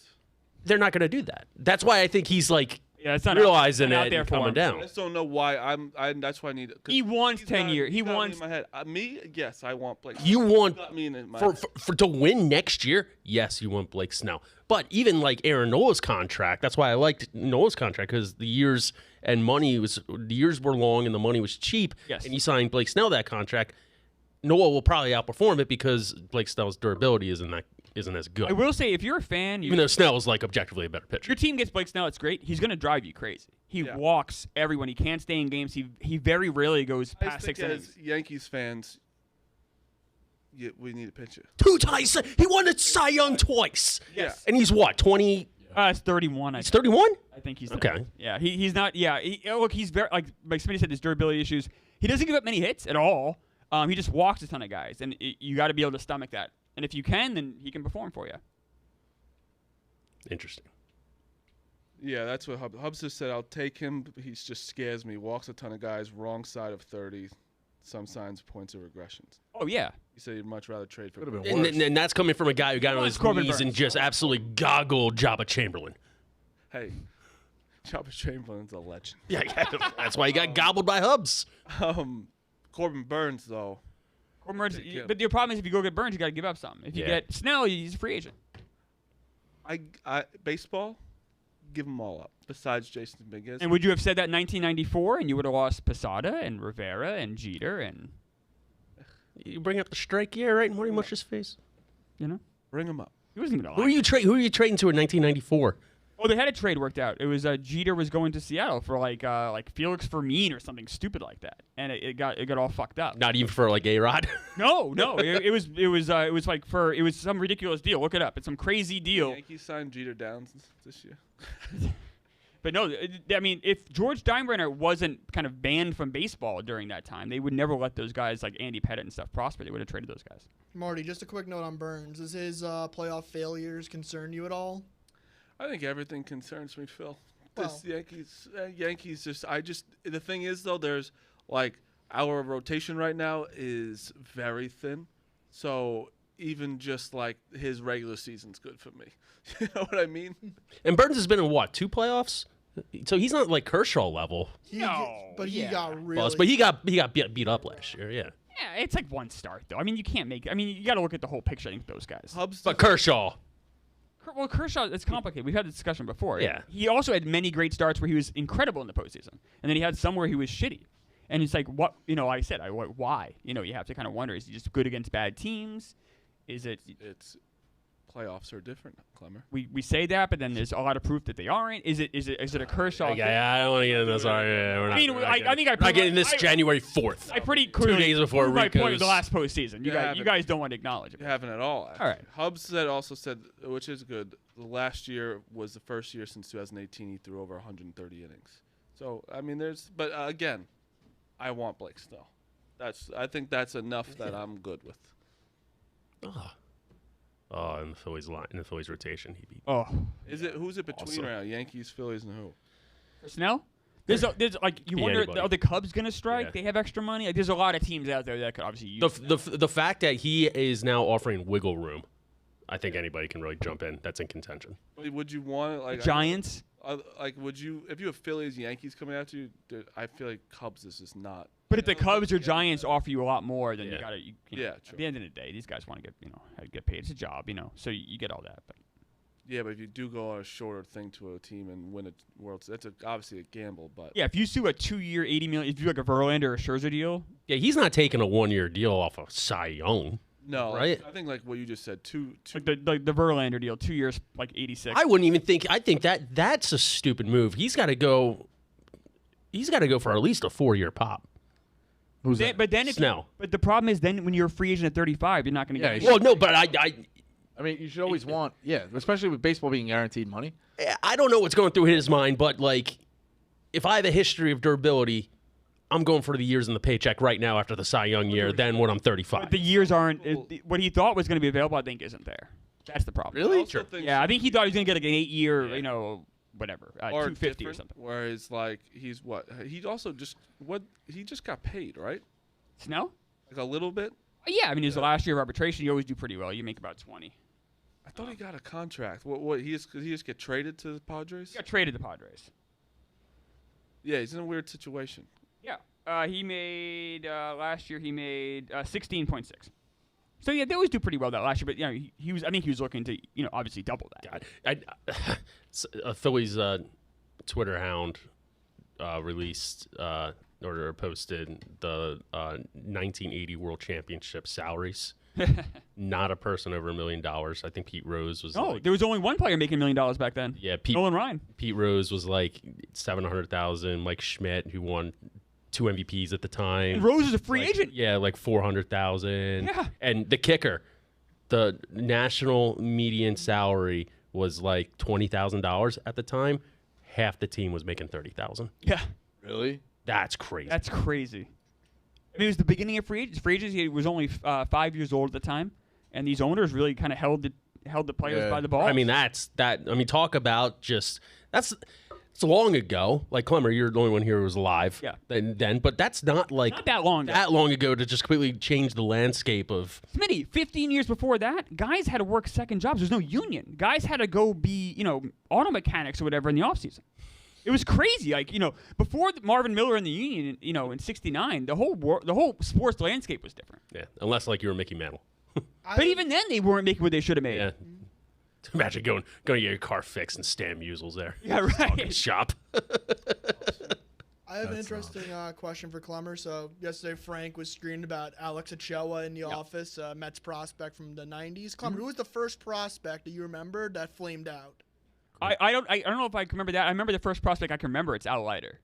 They're not going to do that. That's why I think he's like it's not realizing out it there and for coming him. down. I just don't know why. That's why I need. He wants 10 years. He wants. In my head. Me, yes, I want Blake. You want Got me in my for to win next year? Yes, you want Blake Snell. But even like Aaron Nola's contract, that's why I liked Nola's contract because the years were long and the money was cheap. Yes. And you signed Blake Snell that contract. Nola will probably outperform it because Blake Snell's durability isn't as good. I will say, if you're a fan, Even though Snell is like objectively a better pitcher. your team gets Blake Snell, it's great. He's going to drive you crazy. He walks everyone. He can't stay in games. He very rarely goes I past just 6 think innings. as Yankees fans, we need a pitcher. 2 times. He won the Cy Young twice. Yes. And he's what, 20? It's 31. He's 31? I think he's Okay. Yeah, he's not. Yeah, look, he's very like Smitty said. His durability issues. He doesn't give up many hits at all. He just walks a ton of guys, and you got to be able to stomach that. And if you can, then he can perform for you. Interesting. Yeah, that's what Hubs just said. I'll take him. He just scares me. Walks a ton of guys. Wrong side of 30. Some signs points of regressions. Oh yeah. He said he'd much rather trade for. Could have been worse. And that's coming from a guy who got on his Corbin knees and Burns. just absolutely goggled Jabba Chamberlain. Hey, Chopper Chamberlain's a legend. Yeah, that's why he got gobbled by Hubs. Corbin Burns though. Burns, Yeah. but your problem is if you go get Burns, you got to give up something. If you Yeah. get Snell, he's a free agent. I baseball, give them all up. Besides Jason Dominguez. And would you have said that in 1994, and you would have lost Posada and Rivera and Jeter and You bring up the strike year, right? And Marty Mush's face. Bring him up. he wasn't going to Who are you trading to in 1994? Oh, they had a trade worked out. It was Jeter was going to Seattle for like Felix Fermin or something stupid like that, and it got all fucked up. Not even for like A-Rod. No, it was some ridiculous deal. Look it up. It's some crazy deal. Yankees signed Jeter Downs this year. But no, I mean, if George Steinbrenner wasn't kind of banned from baseball during that time, they would never let those guys like Andy Pettitte and stuff prosper. They would have traded those guys. Marty, just a quick note on Burns. Does his playoff failures concern you at all? I think everything concerns me, Phil. Well- This Yankees the thing is though, there's like our rotation right now is very thin, so even just like his regular season's good for me. You know what I mean? And Burns has been in what, 2 playoffs? So he's not like Kershaw level. He No, but he yeah. got really. But he got beat up last year, yeah. Yeah, it's like one start though. I mean, you can't make. I mean, you got to look at the whole picture. I think those guys. Hubs, But Kershaw. Well, Kershaw, it's complicated. We've had this discussion before. Yeah. He also had many great starts where he was incredible in the postseason, and then he had some where he was shitty. And it's like, what? Like I said, why? You have to kind of wonder: is he just good against bad teams? Is it? it's playoffs are different, Clemmer. We say that, but then there's a lot of proof that they aren't. Is it a Kershaw? thing? I don't want to get into this. Sorry, we're not. I mean, we're not I getting- think I we're not getting this I- January 4th. I pretty clearly 2 days before proved my point Rico's. with the last postseason. You Yeah, guys, you but- guys don't want to acknowledge it. You haven't at all. Actually. All right. Hubs also said, which is good. The last year was the first year since 2018 he threw over 130 innings. So I mean, but again, I want Blake Snell. I think that's enough that I'm good with. Oh, in the Phillies rotation, he beat. Oh, Who's it between Awesome. right now? Yankees, Phillies, and who? for Snell? There's like you Be wonder anybody. are the Cubs gonna strike? Yeah. They have extra money. Like, there's a lot of teams out there that could obviously use. The fact that he is now offering wiggle room, I think anybody can really jump in. That's in contention. Would you want like Giants. would you if you have Phillies, Yankees coming after you? I feel like Cubs is just not. But if the Cubs or Giants offer you a lot more, then you Yeah. gotta. Yeah, At true. the end of the day, these guys want to get paid. It's a job, So you get all that. But Yeah, but if you do go on a shorter thing to a team and win a World Series, that's obviously a gamble. But yeah, if you sue a 2-year, $80 million, if you do like a Verlander or a Scherzer deal, Yeah, he's not taking a 1-year deal off of Cy Young. no, Right. I think like what you just said, two. like the Verlander deal, 2 years, like 86. I wouldn't even think. I think that's a stupid move. He's got to go. He's got to go for at least a 4-year pop. Who's that? But then Snell. But the problem is then when you're a free agent at 35, you're not going to Yeah, get. you Well, no, but I mean, you should always want, especially with baseball being guaranteed money. I don't know what's going through his mind, but like, if I have a history of durability, I'm going for the years in the paycheck right now after the Cy Young year. Then when I'm 35. But the years aren't. What he thought was going to be available, I think, isn't there. That's the problem. Really? I also think Yeah, I think he thought he was going to get like an 8-year, whatever, or 250 or different, something. Where he's like, he's what? He also he just got paid, right? Snell? Like a little bit. Yeah, I mean, it was the last year of arbitration. You always do pretty well. You make about 20. I thought he got a contract. What he just get traded to the Padres? He got traded to the Padres. Yeah, he's in a weird situation. Yeah, he made last year. He made 16.6. So yeah, they always do pretty well that last year. But he was. I think he was looking to obviously double that. God, a Phillies Twitter hound released or posted the 1980 World Championship salaries. Not a person over $1 million. I think Pete Rose was. Oh, there was only one player making $1 million back then. Yeah, Nolan Ryan. Pete Rose was like $700,000. Mike Schmidt, who won 2 MVPs at the time. And Rose is a free agent. Yeah, like $400,000. Yeah. And the kicker, the national median salary was like $20,000 at the time. Half the team was making $30,000. Yeah. Really? That's crazy. That's crazy. I mean, it was the beginning of free agency. Free agency, he was only 5 years old at the time, and these owners really kind of held the players by the balls. I mean, talk about just it's long ago. Like Clemmer, you're the only one here who was alive. Yeah. Then, but that's not like not that long ago. That long ago to just completely change the landscape of. Smitty, 15 years before that, guys had to work second jobs. There's no union. Guys had to go be, auto mechanics or whatever in the offseason. It was crazy. Like, before Marvin Miller in the union, in '69, the whole sports landscape was different. Yeah, unless like you were Mickey Mantle. But even then, they weren't making what they should have made. Yeah. Imagine going to get your car fixed and Stan Musels there. Yeah, right. Fucking shop. I have an interesting question for Clemmer. So yesterday, Frank was screaming about Alex Ochoa in the office, Mets prospect from the '90s. Clemmer, who was the first prospect that you remember that flamed out? I don't know if I can remember that. I remember the first prospect I can remember. It's Al Leiter.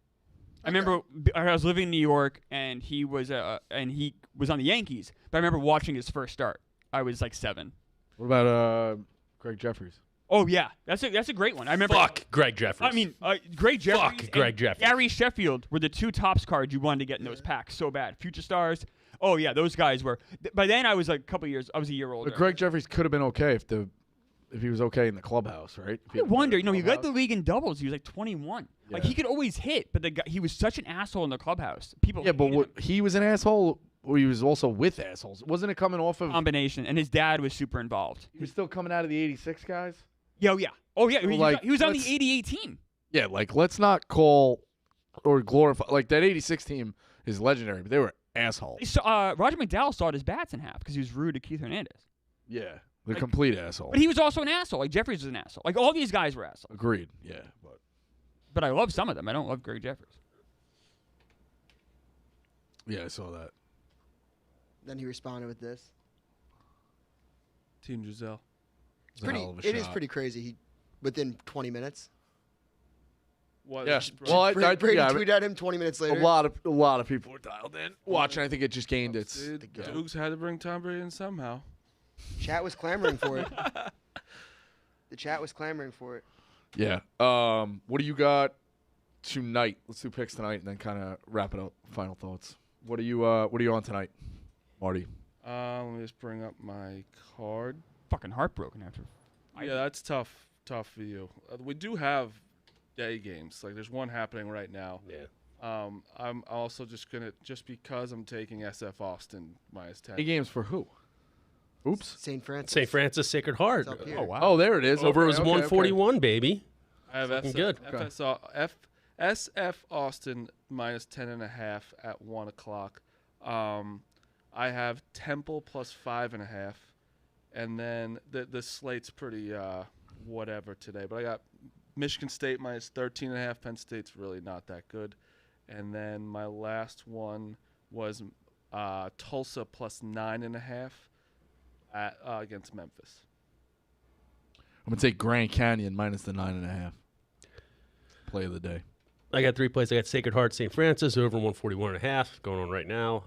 I remember I was living in New York and he was on the Yankees. But I remember watching his first start. I was like 7. What about Greg Jeffries? Oh yeah, that's a great one. I remember. Fuck Greg Jeffries. I mean, Greg Jeffries. Fuck Greg Jeffries. Gary Sheffield were the 2 tops cards you wanted to get in those packs so bad. Future stars. Oh yeah, those guys were. By then I was like a couple years. I was a year older. But Greg Jeffries could have been okay if he was okay in the clubhouse, right? I wonder. He led the league in doubles. He was like 21. Yeah. Like he could always hit, but he was such an asshole in the clubhouse. People. Yeah, but hated him. he was an asshole. Or he was also with assholes. Wasn't it coming off of? Combination, and his dad was super involved. He was still coming out of the '86 guys. Yeah. Oh yeah. Like, he was on the '88 team. Yeah, like let's not call or glorify like that '86 team is legendary, but they were assholes. Roger McDowell sawed his bats in half because he was rude to Keith Hernandez. Yeah, the complete asshole. But he was also an asshole. Like Jeffries was an asshole. Like all these guys were assholes. Agreed. Yeah, But I love some of them. I don't love Greg Jeffries. yeah, I saw that. Then he responded with this. Team Giselle. It is pretty crazy. He within 20 minutes. What? Yeah. Well, Brady yeah, tweeted at him 20 minutes later. a lot of people were dialed in watching. I think it just gained its. Dude, Dukes had to bring Tom Brady in somehow. Chat was clamoring for it. The chat was clamoring for it. Yeah. What do you got tonight? Let's do picks tonight and then kind of wrap it up. Final thoughts. What are you on tonight, Marty? Let me just bring up my card. Fucking heartbroken after. Yeah, that's tough for you. We do have day games. Like there's one happening right now. Yeah. I'm also just because I'm taking SF Austin -10. Any games for who? Oops. St. Francis. St. Francis Sacred Heart. It's up here. Oh wow. Oh, there it is. Over Okay, was okay, 141, baby. I have Looking good. SF Austin -10.5 at 1 o'clock. I have Temple +5.5, and then the slate's pretty whatever today. But I got Michigan State -13.5. Penn State's really not that good, and then my last one was Tulsa +9.5 against Memphis. I'm gonna take Grand Canyon -9.5. Play of the day. I got 3 plays. I got Sacred Heart, St. Francis, over 141.5 going on right now.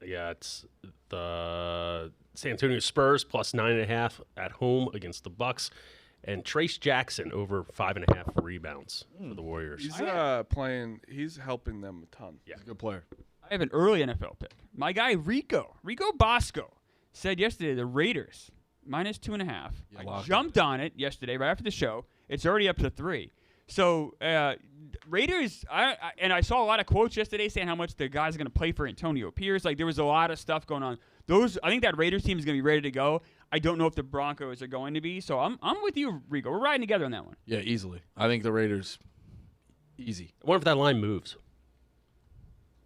Yeah, it's the San Antonio Spurs +9.5 at home against the Bucks, and Trace Jackson over 5.5 rebounds for the Warriors. He's playing. He's helping them a ton. Yeah. He's a good player. I have an early NFL pick. My guy Rico Bosco said yesterday the Raiders -2.5. Yeah, I locked jumped on it yesterday right after the show. It's already up to 3. So Raiders, I saw a lot of quotes yesterday saying how much the guys are going to play for Antonio Pierce. Like there was a lot of stuff going on. I think that Raiders team is going to be ready to go. I don't know if the Broncos are going to be. So I'm with you, Rico. We're riding together on that one. Yeah, easily. I think the Raiders, easy. I wonder if that line moves.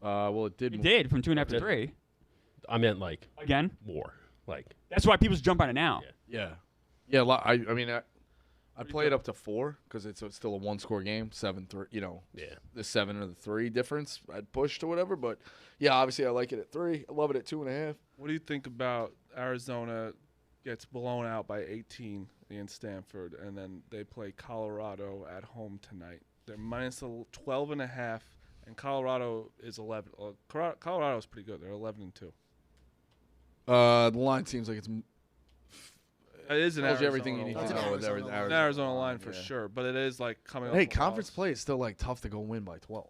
Well, it did. It did from 2.5 to 3. I meant like Again? more. Like That's why people's jump on it now. Yeah. I mean, I'd play it up to 4 because it's still a 1-score game. 7-3. You know. Yeah. The 7 or the 3 difference. I'd push to whatever, but yeah, obviously I like it at 3. I love it at 2.5. What do you think about Arizona gets blown out by 18 against Stanford, and then they play Colorado at home tonight? They're minus 12.5, and Colorado is 11. Colorado is pretty good. They're 11-2. The line seems like it's. It is an Tells you Arizona everything you need line. to know with Arizona. An Arizona line for yeah. sure, but it is like coming up. Hey, with conference loss. play is still like tough to go win by 12.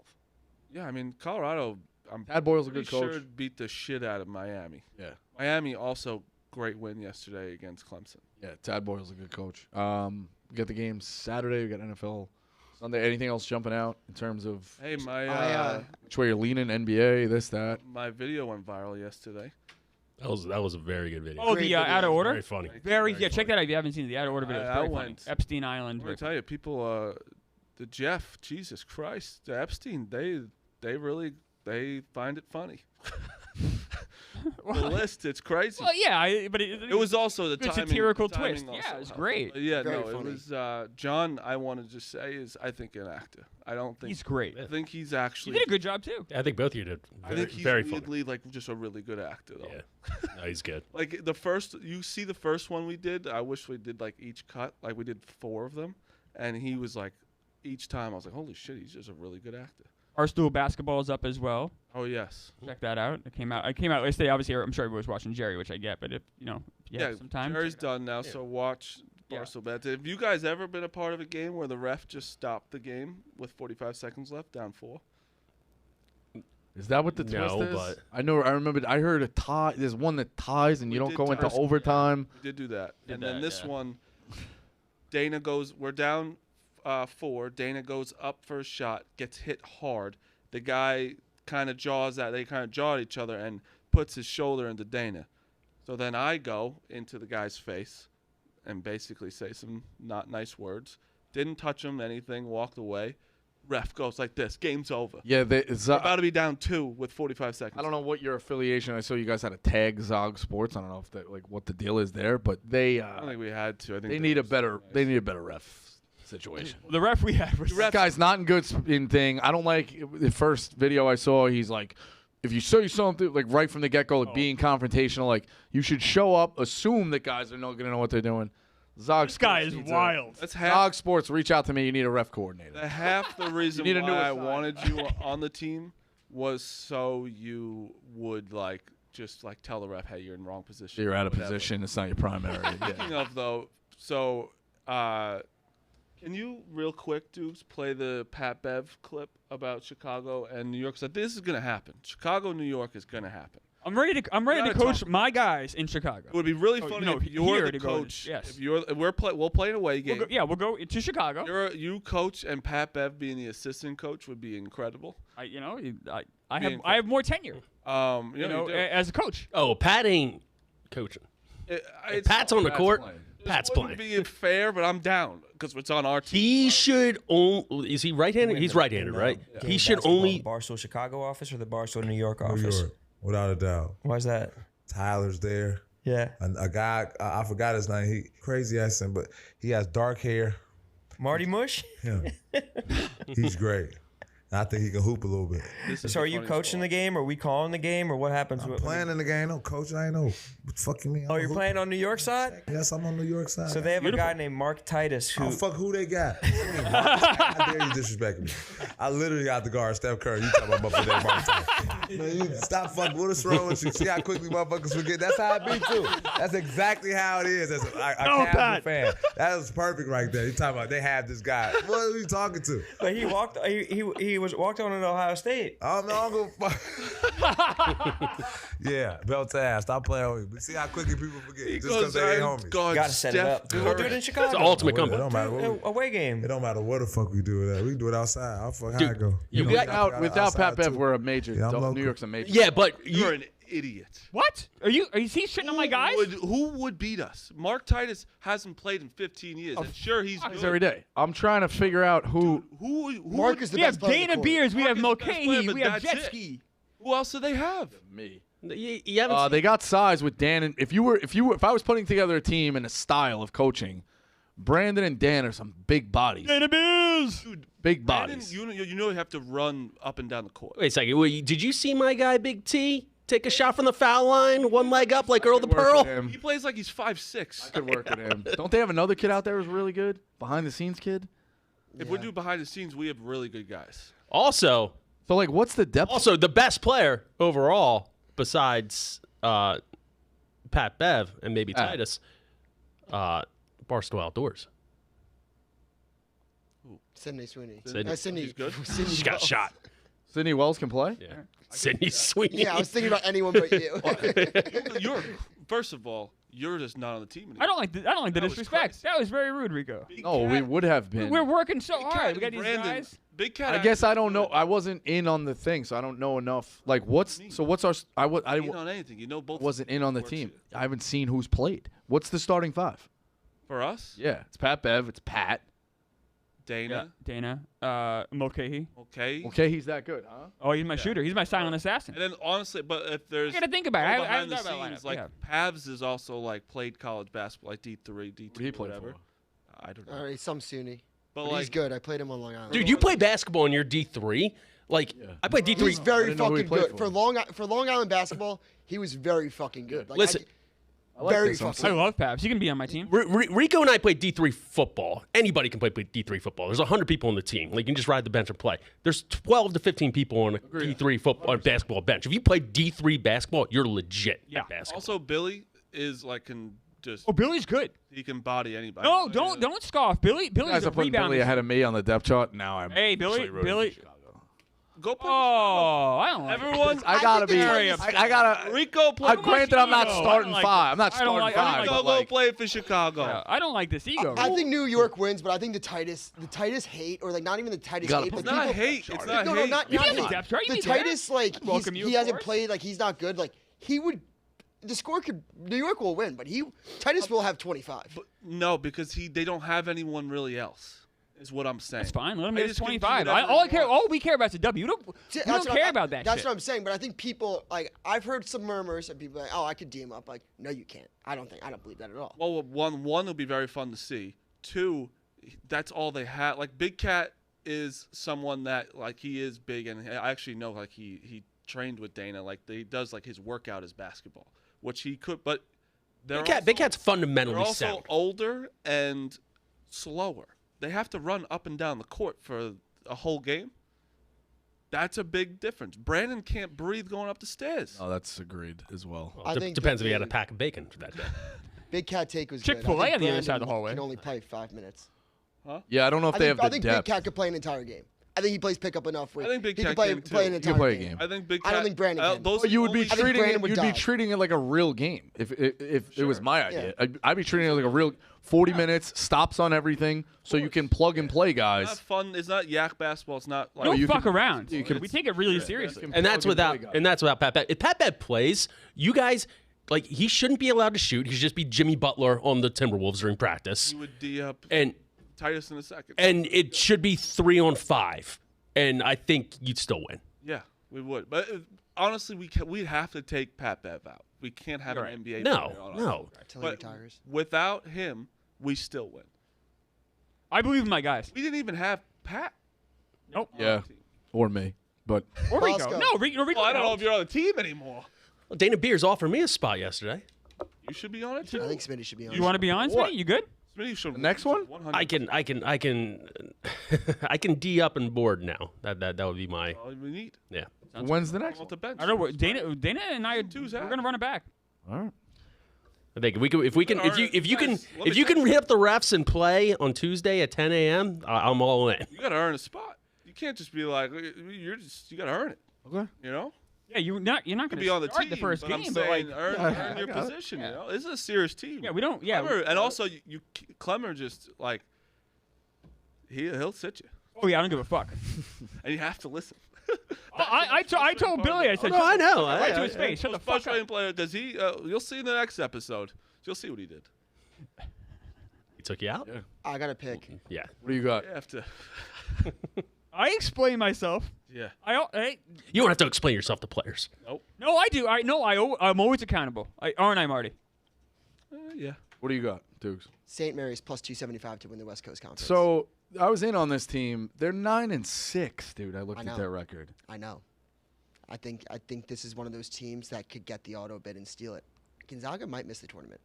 Yeah, I mean Colorado. I'm Tad Boyle's a pretty good coach. sure beat the shit out of Miami. Yeah. Miami also great win yesterday against Clemson. Yeah, Tad Boyle's a good coach. We got the games Saturday. We got NFL Sunday. Anything else jumping out in terms of Hey, my which way you're leaning? NBA, this, that. my video went viral yesterday. that was a very good video. Oh, Great the out of video. order? Very funny. Check that out if you haven't seen it. The out of order video. It's I very funny. went- Epstein Island. I'm gonna tell you, people, the Jeff, Jesus Christ, the Epstein, they really find it funny. The list, it's crazy. Well, yeah, but It was also the good timing. satirical the timing twist. also Yeah, it was helped. great. But yeah, Very no, funny. it was John. I wanted to say is I think an actor. I don't think he's great. I think he's You actually. did a good job too. I think both of you did. I Very, think he's very funny. weirdly like just a really good actor though. Yeah. No, he's good. Like the first one we did. I wish we did like each cut. Like we did 4 of them, and he was like, each time I was like, holy shit, he's just a really good actor. Barstool Basketball is up as well. Oh yes. Check that out. It came out yesterday. Obviously, I'm sure everyone was watching Jerry, which I get. But if you have some time, Jerry's check it out. done now, so watch Yeah. Barstool Bets. Have you guys ever been a part of a game where the ref just stopped the game with 45 seconds left, down 4? Is that what the No, twist is? but- I remembered. I heard a tie. There's one that ties, and We you don't did go into tie. overtime. We did do that. Did And then that, this yeah. one, Dana goes, we're down 4. Dana goes up for a shot, gets hit hard. The guy kind of jaws out. They kind of jaw at each other and puts his shoulder into Dana. So then I go into the guy's face and basically say some not nice words. Didn't touch him, anything, walked away. Ref goes like this, game's over. Yeah, We're about to be down 2 with 45 seconds. I don't know what your affiliation. I saw you guys had a tag Zog Sports. I don't know if that like what the deal is there, but they I don't think we had to. I think they need a were so better nice. they need a better ref situation. The ref we had was This guy's not in good in thing. I don't like the first video I saw. He's like, if you say something like right from the get go, like being confrontational, like you should show up, assume that guys are not going to know what they're doing. Zog this guy Sports is needs a- wild. That's half. Zog Sports, reach out to me. You need a ref coordinator. Half the reason need a why new I assignment. wanted you on the team was so you would like just like tell the ref, hey, you're in the wrong position. You're out of whatever. position. It's not your primary. Yeah. Speaking of though, so can you real quick, Dukes, play the Pat Bev clip about Chicago and New York? So this is gonna happen. Chicago, New York is gonna happen. I'm ready to gotta coach talk- my guys in Chicago. It would be really Oh, funny no, if you're here the to go to- coach. yes. If we'll play an away game. We'll go to Chicago. You coach and Pat Bev being the assistant coach would be incredible. I Being have more tenure. You know, you do. as a coach. Oh, Pat ain't coaching. It's- Pat's on the Pat's court. playing. Pat's This wouldn't playing. be fair, but I'm down because it's on our team. He should only. Is he right-handed? He's right-handed, right? He should only. The Barstool Chicago office or the Barstool New York New office? York, without a doubt. Why is that? Tyler's there. Yeah. And a guy, I forgot his name. He crazy accent, but he has dark hair. Marty Mush? Him. He's great. And I think he can hoop a little bit. This is So are the you funniest coaching the part. game? Are we calling the game? Or what happens? I'm with- playing in the game. No, coach, I ain't know. What the fuck you mean? Oh, you're playing on New York side? Yes, I'm on New York side. So they have a guy named Mark Titus who... Oh, fuck who they got. How dare you disrespect me? I literally got the guard, Steph Curry. You talking about my day, Mark Titus. Man, you stop fucking. What's wrong with you? See how quickly motherfuckers forget? That's how it be too. That's exactly how it is as a casual fan. That was perfect right there. You talking about they have this guy. What are you talking to? But he walked. He walked on at Ohio State. Oh no, I'm gonna fuck. Yeah, belt to ass. Stop playing with me. But see how quickly people forget just because they ain't homies. Gotta set it up. We'll do it in Chicago. It's the ultimate It comeback. don't matter what Away game. it don't matter what the fuck we do with that. We can do it outside. I'll fuck how I go. you know, got- Without Pat Bev, too. we're a major. Yeah, I'm local. New York's a major. Yeah, but You're an idiot. What? Are you he shitting on my guys? Who would beat us? Mark Titus hasn't played in 15 years. And sure, he's It's good. every day. I'm trying to figure out who. Who Mark would- is the We have best player on the Dana court. Beers, we have Mark is the best player, Mulcahy, but we have that's it. Jetski. Who else do they have? Me. you haven't seen- They got size with Dan, and if I was putting together a team and a style of coaching, Brandon and Dan are some big bodies. Dana Beers. Dude, Big Brandon, bodies. you know you have to run up and down the court. Wait a second. Did you see my guy Big T take a shot from the foul line, one leg up like Earl the Work with Pearl? him. He plays like he's 5'6". Could work with him. Don't they have another kid out there who's really good? Behind the scenes kid? If we do behind the scenes, we have really good guys. Also, So like what's the depth? the best player overall, besides Pat Bev and maybe Titus, Barstool Outdoors. Sidney Sweeney. Sidney. Sidney. He's good. Sidney She got Wells. shot. Sidney Wells can play? Yeah. Sidney Sweeney. Yeah, I was thinking about anyone but you. You're first of all, you're just not on the team anymore. I don't like the That was disrespect. crazy. That was very rude, Rico. No, we would have been. We're working so Big hard. Cat We got and these Brandon- guys. Big Cat. I guess I actually don't know. good. I wasn't in on the thing, so I don't know enough. Like what's our? I In on anything. You know both. wasn't in on the works team. it. I haven't seen who's played. What's the starting five? For us, Yeah, it's Pat Bev. It's Pat. Dana. Dana. Mulcahy. Okay. Okay, he's that good, huh? Oh, he's my shooter. He's my silent assassin. And then honestly, but if there's I gotta think about it. all I haven't behind the thought about scenes, lineup. like Yeah. Pavs is also like played college basketball, like D3, D2, Who he played whatever. for? I don't know. All right, some SUNY. But But like, he's good. I played him on Long Island. Dude, you play basketball in your D3? Like, I played D3. He's very didn't know who he fucking played good. for. For Long Island basketball, he was very fucking good. Like, Listen, I like very this. I'm fucking I love Pabs. He can be on my team. Rico and I played D3 football. Anybody can play D3 football. There's 100 people on the team. Like, you can just ride the bench and play. There's 12 to 15 people on a D3 football basketball bench. If you play D3 basketball, you're legit at basketball. also Billy is like can just Oh, Billy's good. he can body anybody. No, don't scoff. Billy's You guys a are putting rebounder. Billy ahead of me on the depth chart. Now I'm. Hey, Billy, actually rooting for Billy. Chicago. Go play. Oh, I don't like it. Everyone. I gotta be. very I gotta. Rico play. Granted, I'm not ego. starting I don't like five. it. I'm not I don't starting like- I don't five. like Rico but go like, play for Chicago. Yeah, I don't like this ego. I think New York wins, but I think the Titus hate, or like not even the Titus gotta hate, put but It's not people, hate. It's not no, hate. not You not can be hate. depth chart. You The can be there. Titus, like I'd welcome you, he of hasn't course. played, like he's not good. Like he would, the score could New York will win, but Titus will have 25. But no, because they don't have anyone really else. Is what I'm saying. That's fine. Let him They get his just can do 25. whatever All they want. all we care about is a W. We See, don't care about that That's shit. what I'm saying. But I think people like I've heard some murmurs and people like, oh, I could D him up. Like, no, you can't. I don't believe that at all. Well, one will be very fun to see. Two, that's all they have. Like Big Cat is someone that like he is big, and I actually know like he trained with Dana. Like he does like his workout is basketball, which he could. But Big Cat's they're fundamentally also sound. older and slower. They have to run up and down the court for a whole game. That's a big difference. Brandon can't breathe going up the stairs. Oh, that's agreed as well. I think Depends that if he had a the- pack of bacon for that day. Big Cat take was Chick-fil-A good. I think on the other side of the Brandon hallway. Can only play 5 minutes. Yeah, I don't know if they have I the think depth. Big Cat could play an entire game. I think he plays pickup enough. Where I think Big he Cat could play, can, play too. an He entire can play a game. game. I think Big I Cat. don't think Brandon can. Those But you would be only- I think treating Brandon it. would You'd die. be treating it like a real game. If it was my idea, I'd be treating it like a real 40 minutes, stops on everything, so you can plug and play It's not guys. fun. It's not yak basketball. It's not like Don't you fuck can- around. you can- We take it really seriously. And that's without Pat Bev. If Pat Bev plays, you guys like he shouldn't be allowed to shoot. He should just be Jimmy Butler on the Timberwolves during practice. you would D up And Titus in a second. it should be 3-on-5. And I think you'd still win. Yeah, we would. But honestly, we'd have to take Pat Bev out. We can't have an NBA player on our No. team. Till he But retires. without him, we still win. I believe in my guys. We didn't even have Pat. Nope. Yeah, or me. But Or Rico. Bosco. No, Rico. Well, I don't know if you're on the team anymore. Well, Dana Beers offered me a spot yesterday. You should be on it too. I think Smitty should be on. You want to be on, Smitty? You good? Smitty should, The next one? 100%. I can I can D up and board now. That would be my All we need. yeah. When's the next Off one? the bench. I don't know. Dana and I, Two's we're out. gonna run it back. All right. I think if you can hit the refs and play on Tuesday at 10 a.m., I'm all in. You got to earn a spot. You can't just be like you got to earn it. Okay. You know. Yeah, you're not You gonna could be on the start team the first but game, I'm but saying like, earn your I got it. position. You know, this is a serious team. yeah, we don't. Yeah. Clemmer, and also Clemmer just like he'll sit you, Oh yeah, I don't give a fuck. and you have to listen. I told Billy, I said, no, I know. right to his face, shut the Most fuck frustrating up. player because he. You'll see in the next episode. You'll see what he did. He took you out? Yeah. I got to pick. Yeah. What do you got? You have to. I explain myself. Yeah. You don't have to explain yourself to players. No, I do. I'm always accountable. Aren't I, Marty? Yeah. What do you got, Dukes? St. Mary's plus 275 to win the West Coast Conference. So I was in on this team. They're 9-6, dude. I looked I at know. their record. I know. I think this is one of those teams that could get the auto bid and steal it. Gonzaga might miss the tournament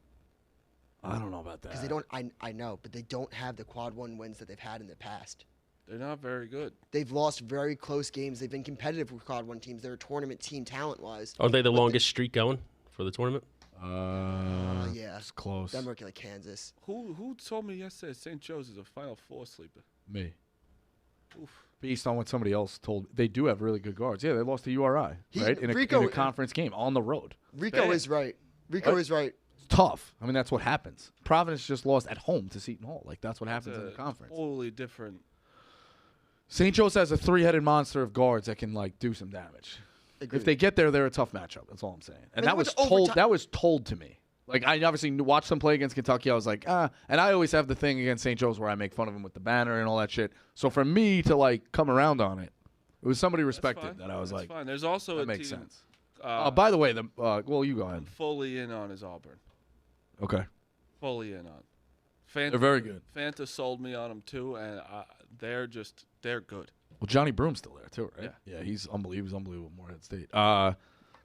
I don't know about that. because they don't. I know, but they don't have the quad one wins that they've had in the past. They're not very good. They've lost very close games. They've been competitive with quad one teams. They're a tournament team talent wise. Are they the longest streak going for the tournament? Yeah, It's close. them like Kansas. Who told me yesterday St. Joe's is a Final Four sleeper? Me. Oof. Based on what somebody else told, they do have really good guards. Yeah, they lost to URI, right? In a conference game on the road. Rico Bad. is right. Rico is right. It's tough. I mean, that's what happens. Providence just lost at home to Seton Hall. Like, that's what happens in the conference. Totally different. St. Joe's has a three-headed monster of guards that can, like, do some damage. Agreed. If they get there, they're a tough matchup. That's all I'm saying. And they that went was to told. overtime. That was told to me. Like, I obviously watched them play against Kentucky. I was like, And I always have the thing against St. Joe's where I make fun of them with the banner and all that shit. So for me to, like, come around on it, it was somebody respected that I was That's like, fine. There's also that a makes team, sense. By the way, well, you go I'm ahead. fully in on is Auburn. Okay. Fully in on. They're very good. Fanta sold me on them too, and they're good. Well, Johnny Broom's still there too, right? Yeah, he's unbelievable. He was unbelievable at Morehead State.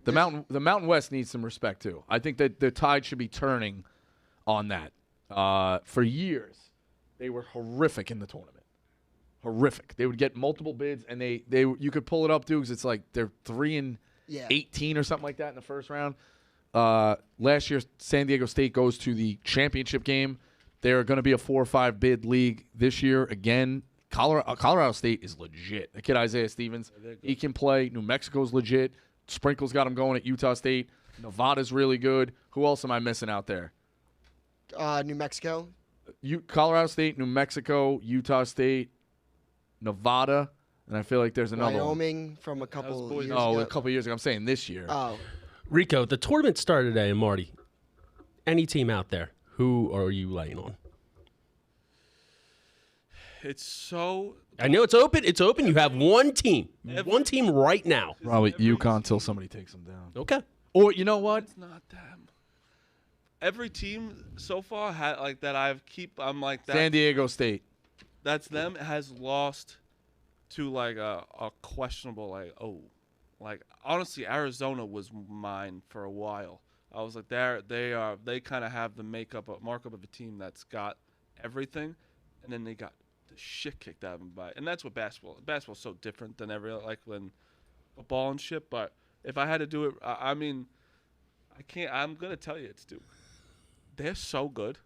The Mountain West needs some respect too. I think that the tide should be turning on that. For years, they were horrific in the tournament. Horrific. They would get multiple bids, and they you could pull it up, Dukes. It's like they're 3-18 or something like that in the first round. Last year, San Diego State goes to the championship game. They're going to be a 4 or 5 bid league this year again. Colorado State is legit. The kid Isaiah Stevens, he can play. New Mexico's legit. Sprinkle's got him going at Utah State. Nevada's really good. Who else am I missing out there? New Mexico. Colorado State, New Mexico, Utah State, Nevada, and I feel like there's another Wyoming from a couple boys. years one. ago. A couple years ago. I'm saying this year. Oh, Rico, the tournament started today, and Marty, any team out there, who are you laying on? It's so. I know it's open. It's open. You have one team. One team right now. Probably UConn until somebody takes them down. Okay. Or you know what? It's not them. Every team so far had like that. I'm like that. San Diego State. That's them has lost to like a questionable like honestly Arizona was mine for a while. I was like they kind of have the markup of a team that's got everything, and then they got the shit kicked out of them by, and that's what basketball's so different than when football and shit. But if I had to do it, I mean, I can't. I'm gonna tell you, it's Duke. They're so good.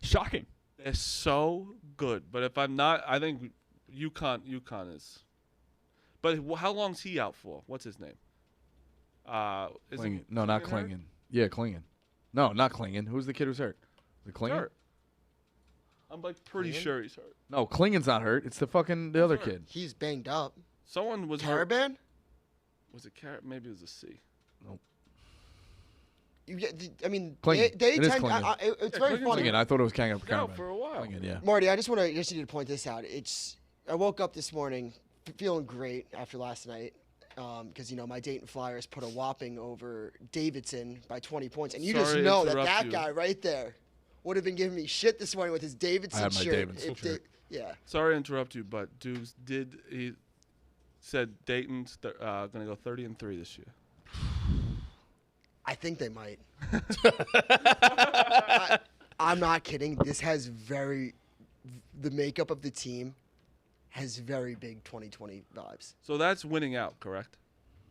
Shocking. They're so good. But if I'm not, I think UConn is. But how long's he out for? What's his name? Klingen. No, not Klingen. Yeah, Klingen. No, not Klingen. Who's the kid who's hurt? The Klingen? Hurt. I'm like pretty sure he's hurt. No, Klingen's not hurt. It's the other hurt? kid. he's banged up. Someone was hurt. Caravan? Was it Carrot? Maybe it was a C. I mean, Klingen. they It is tend. Klingen. It's Yeah, very Klingen's funny. Klingen. I thought it was Caravan. Out for a while. Klingen, yeah. Marty, I just need to point this out. I woke up this morning feeling great after last night because my Dayton Flyers put a whopping over Davidson by 20 points, and you just Sorry to know interrupt that you. guy right there would have been giving me shit this morning with his Davidson I had my shirt. Davidson shirt. Yeah. Sorry to interrupt you, but Dukes he said Dayton's gonna go 30-3 this year. I think they might. I'm not kidding. This has the makeup of the team has very big 2020 vibes. So that's winning out, correct?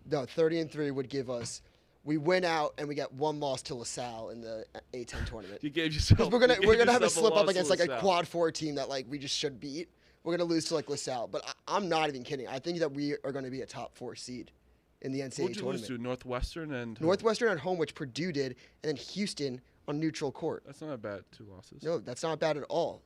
No, 30-3 would give us. We win out and we get one loss to LaSalle in the A10 tournament. You gave yourself. Because we're gonna have a slip up loss against to like a LaSalle. quad 4 team that like we just should beat. We're gonna lose to like LaSalle, but I'm not even kidding. I think that we are gonna be a top 4 seed in the NCAA Who'd you tournament. lose to? Northwestern and Northwestern at home, which Purdue did, and then Houston on neutral court. That's not a bad 2 losses. No, that's not bad at all.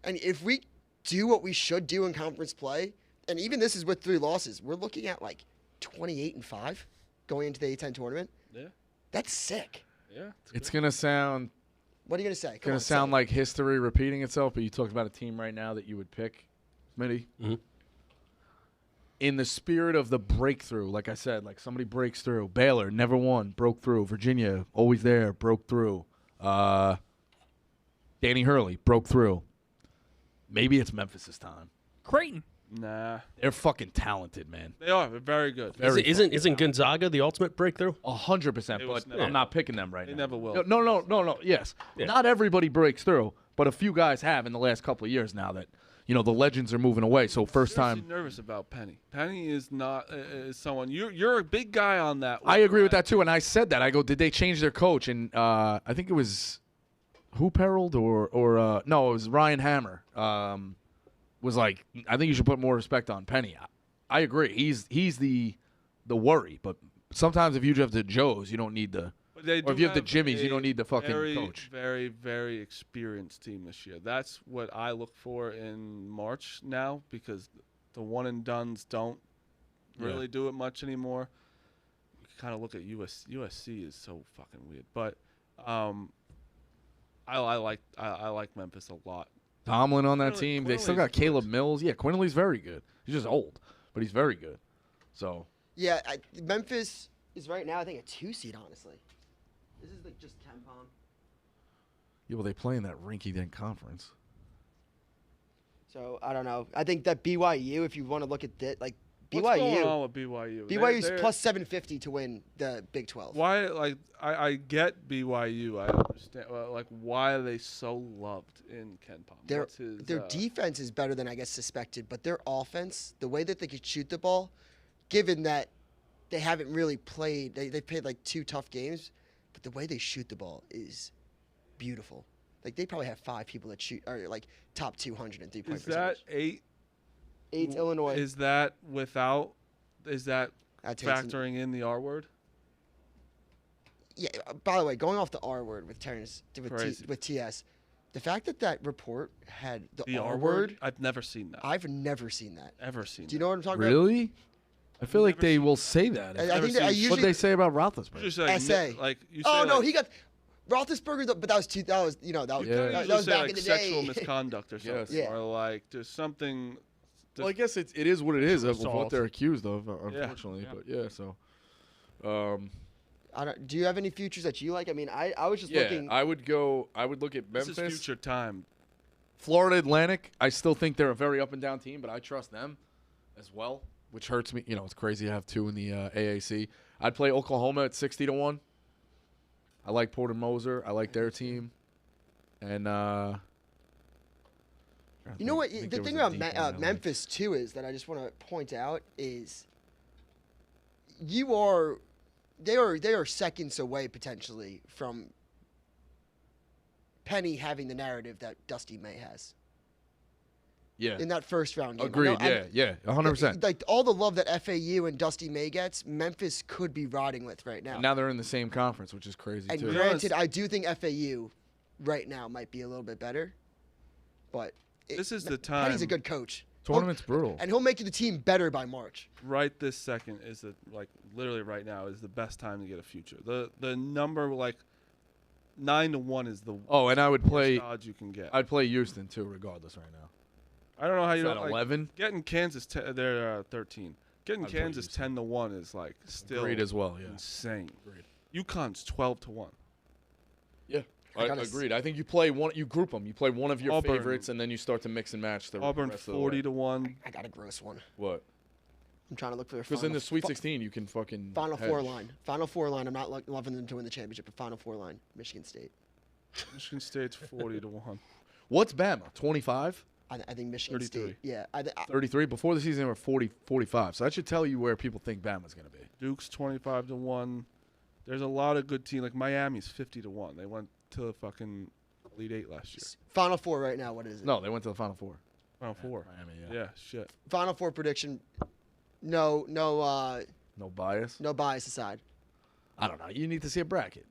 And if we do what we should do in conference play, and even this is with 3 losses, we're looking at like 28-5 going into the A10 tournament. Yeah. That's sick. Yeah. It's going to sound What are you gonna say? going to sound like history repeating itself, but you talked about a team right now that you would pick, Smitty. Mhm. In the spirit of the breakthrough, like I said, like somebody breaks through. Baylor, never won, broke through. Virginia, always there, broke through. Danny Hurley, broke through. Maybe it's Memphis' time. Creighton. Nah. They're fucking talented, man. They are. They're very good. Very Isn't Gonzaga the ultimate breakthrough? 100%, It was but never- I'm not picking them right They now. never will. No. Yes. Yeah. Not everybody breaks through, but a few guys have in the last couple of years now that, the legends are moving away. So first Seriously time. nervous about Penny. Penny is not is someone you're a big guy on that. I agree with that too, and I said that. I go, did they change their coach? And I think it was Hoop Herald or no, it was Ryan Hammer. Was like, I think you should put more respect on Penny. I agree. He's the worry, but sometimes if you have the Joes, you don't need the. But they Or if do you have the have Jimmies, you a don't need the fucking very, coach. Very, very experienced team this year. That's what I look for in March now because the one and dones don't really do it much anymore. You can kind of look at USC is so fucking weird, but I like Memphis a lot. Tomlin on that Quinley- team. They still Quinley's got Caleb Mills. Yeah, Quinley's very good. He's just old, but he's very good. So Yeah, Memphis is right now I think a 2 seed. Honestly, this is like just KenPom. yeah, well they play in that rinky-dink conference. So I don't know. I think that BYU, if you want to look at that, like What's going BYU, on with BYU? BYU's They're- plus 750 to win the Big 12. Why, like, I get BYU. I understand, like, why are they so loved in KenPom? Their What's his, defense is better than I guess suspected, but their offense, the way that they could shoot the ball, given that they haven't really played, they played like 2 tough games, but the way they shoot the ball is beautiful. Like they probably have 5 people that shoot are like top 200 in 3-point Is that percentage. 8? 8 Illinois. Is that without? Is that That takes in- factoring in the R word? Yeah. By the way, going off the R word with Terrence Crazy. with TS, the fact that that report had the The R word, I've never seen that. I've never seen that. Ever seen? Do you know what I'm talking about? Really? I feel like Never they seen- will say that. I think that I seen- usually. What they say about Roethlisberger? Just like, SA. like you say, Oh no, like, he got Roethlisberger, but that was that was you Yeah. that usually was say, back like in the sexual day. misconduct or something, Yes. Yeah. or like there's something. Well, I guess it is what it is of what Assault. they're accused of, unfortunately. Yeah. But yeah, so. I don't, do you have any futures that you like? I mean, I was just Yeah, looking. I would look at This Memphis. is future time. Florida Atlantic, I still think they're a very up and down team, but I trust them as well, which hurts me. It's crazy to have 2 in the AAC. I'd play Oklahoma at 60-1. I like Porter Moser. I like their team. And You know what? The thing about Memphis too is that I just want to point out is they are seconds away potentially from Penny having the narrative that Dusty May has Yeah. in that first round game. I Agreed. know- Yeah. 100%. Like all the love that FAU and Dusty May gets, Memphis could be riding with right now. Now they're in the same conference, which is crazy And too. granted, I do think FAU right now might be a little bit better, but This is the Penny's a time. good coach. Tournament's brutal. And he'll make the team better by March. Right this second is literally right now is the best time to get a future. The number like 9-1 is the Oh, and I would play. worst odds you can get. I'd play Houston too, regardless right now. I don't know how you Is that don't like 11? getting Kansas. They're 13. Getting I'd play Kansas Houston. 10-1 is like still Agreed as well. Yeah. insane. Agreed. UConn's 12-1. Yeah. I gotta Agreed. I think you play one. You group them. You play one of your Auburn. favorites, and then you start to mix and match the Auburn rest of the way. 40-1. I got a gross one. What? I'm trying to look for their Because in the Sweet 16, you can fucking Final Four hedge. line. Final Four line. I'm not loving them to win the championship, but Final Four line. Michigan State. Michigan State's 40-1. What's Bama? 25? I think Michigan 33. State. Yeah. 33. Before the season, they were 40, 45. So that should tell you where people think Bama's going to be. Duke's 25-1. There's a lot of good teams. Like Miami's 50-1. They went to fucking Elite Eight last year. Final Four right now. What is it? No, they went to the Final Four. Final Four. Miami, Yeah, shit. Final Four prediction. No bias. no bias aside. I don't know. You need to see a bracket.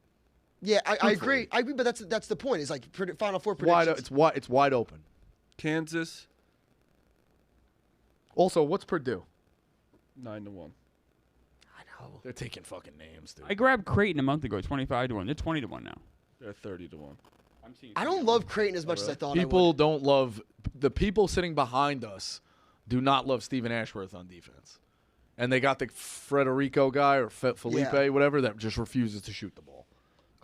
Yeah, I Truthfully. agree. I agree, but that's the point. Is like Final Four Wide, predictions. it's wide open. Kansas, Also, what's Purdue? 9-1. I know. They're taking fucking names, dude. I grabbed Creighton a month ago, 25-1. They're 20-1 now. They're 30-1. I'm seeing. I don't love Creighton as much as I thought I People would. don't love the people sitting behind us. Do not love Stephen Ashworth on defense, and they got the Federico guy or Felipe, Yeah. whatever, that just refuses to shoot the ball.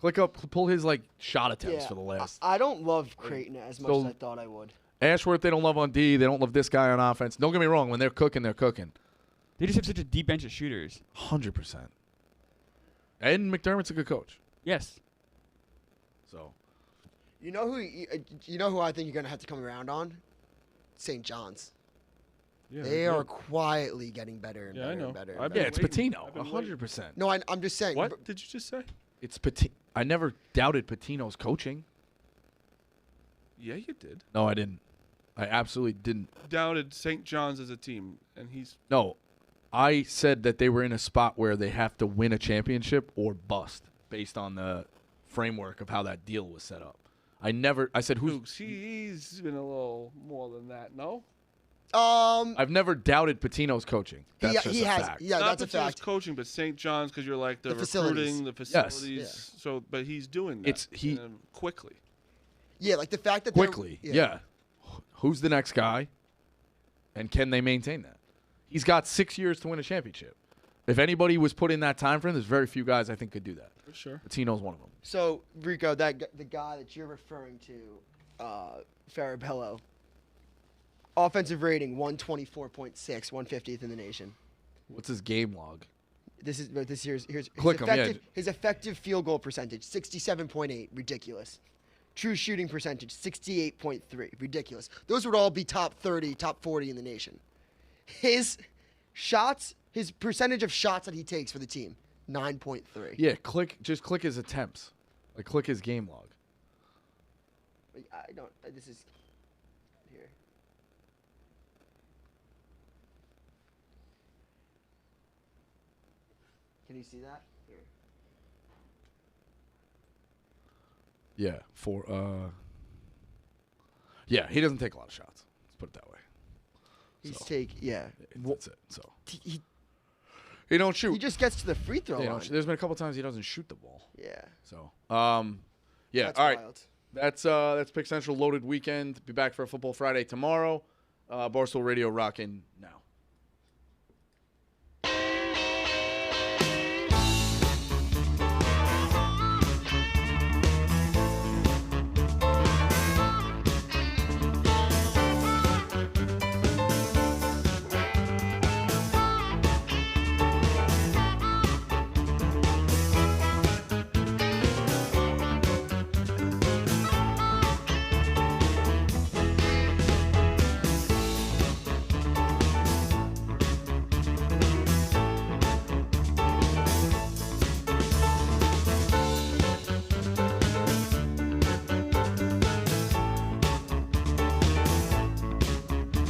Pull his like shot attempts for the last. I don't love Creighton as much as I thought I would. Ashworth, they don't love on D. They don't love this guy on offense. Don't get me wrong. When they're cooking, they're cooking. They just have such a deep bench of shooters. 100%. And McDermott's a good coach. Yes. So You know who I think you're gonna have to come around on? St. John's. Yeah, They they're are good. quietly getting better and Yeah, I better know. and better. I've And been yeah, better. it's waiting. Patino. I've been waiting. 100%. No, I'm just saying. What did you just say? It's Patino. I never doubted Patino's coaching. Yeah, you did. No, I didn't. I absolutely didn't. Doubted St. John's as a team, and he's No, I said that they were in a spot where they have to win a championship or bust based on the framework of how that deal was set up. I said who's. Dukes. He's been a little more than that. No, I've never doubted Patino's coaching. That's just he a has. fact. Yeah, not that's a Patino's fact. coaching, but St. John's because you're like the The facilities. recruiting, the Yes. facilities. So, but he's doing that. Quickly. Yeah, like the fact that they're- Quickly, yeah. Who's the next guy? And can they maintain that? He's got 6 years to win a championship. If anybody was put in that time frame, there's very few guys I think could do that. For sure. Patino's one of them. So Rico, the guy that you're referring to, Farabello, offensive rating 124.6, 150th in the nation. What's his game log? Here's his Click 'em, yeah. effective, his effective field goal percentage 67.8, ridiculous. True shooting percentage 68.3, ridiculous. Those would all be top 30, top 40 in the nation. His percentage of shots that he takes for the team 9.3. Yeah, just click his attempts. Like click his game log. I don't. This is here. Can you see that? Here. Yeah, yeah, he doesn't take a lot of shots. Let's put it that way. That's it. So he don't shoot. He just gets to the free throw They line. don't shoot. There's been a couple times he doesn't shoot the ball. Yeah. So yeah. That's all right. wild. That's Pick Central loaded weekend. Be back for a Football Friday tomorrow. Barstool Radio rocking now.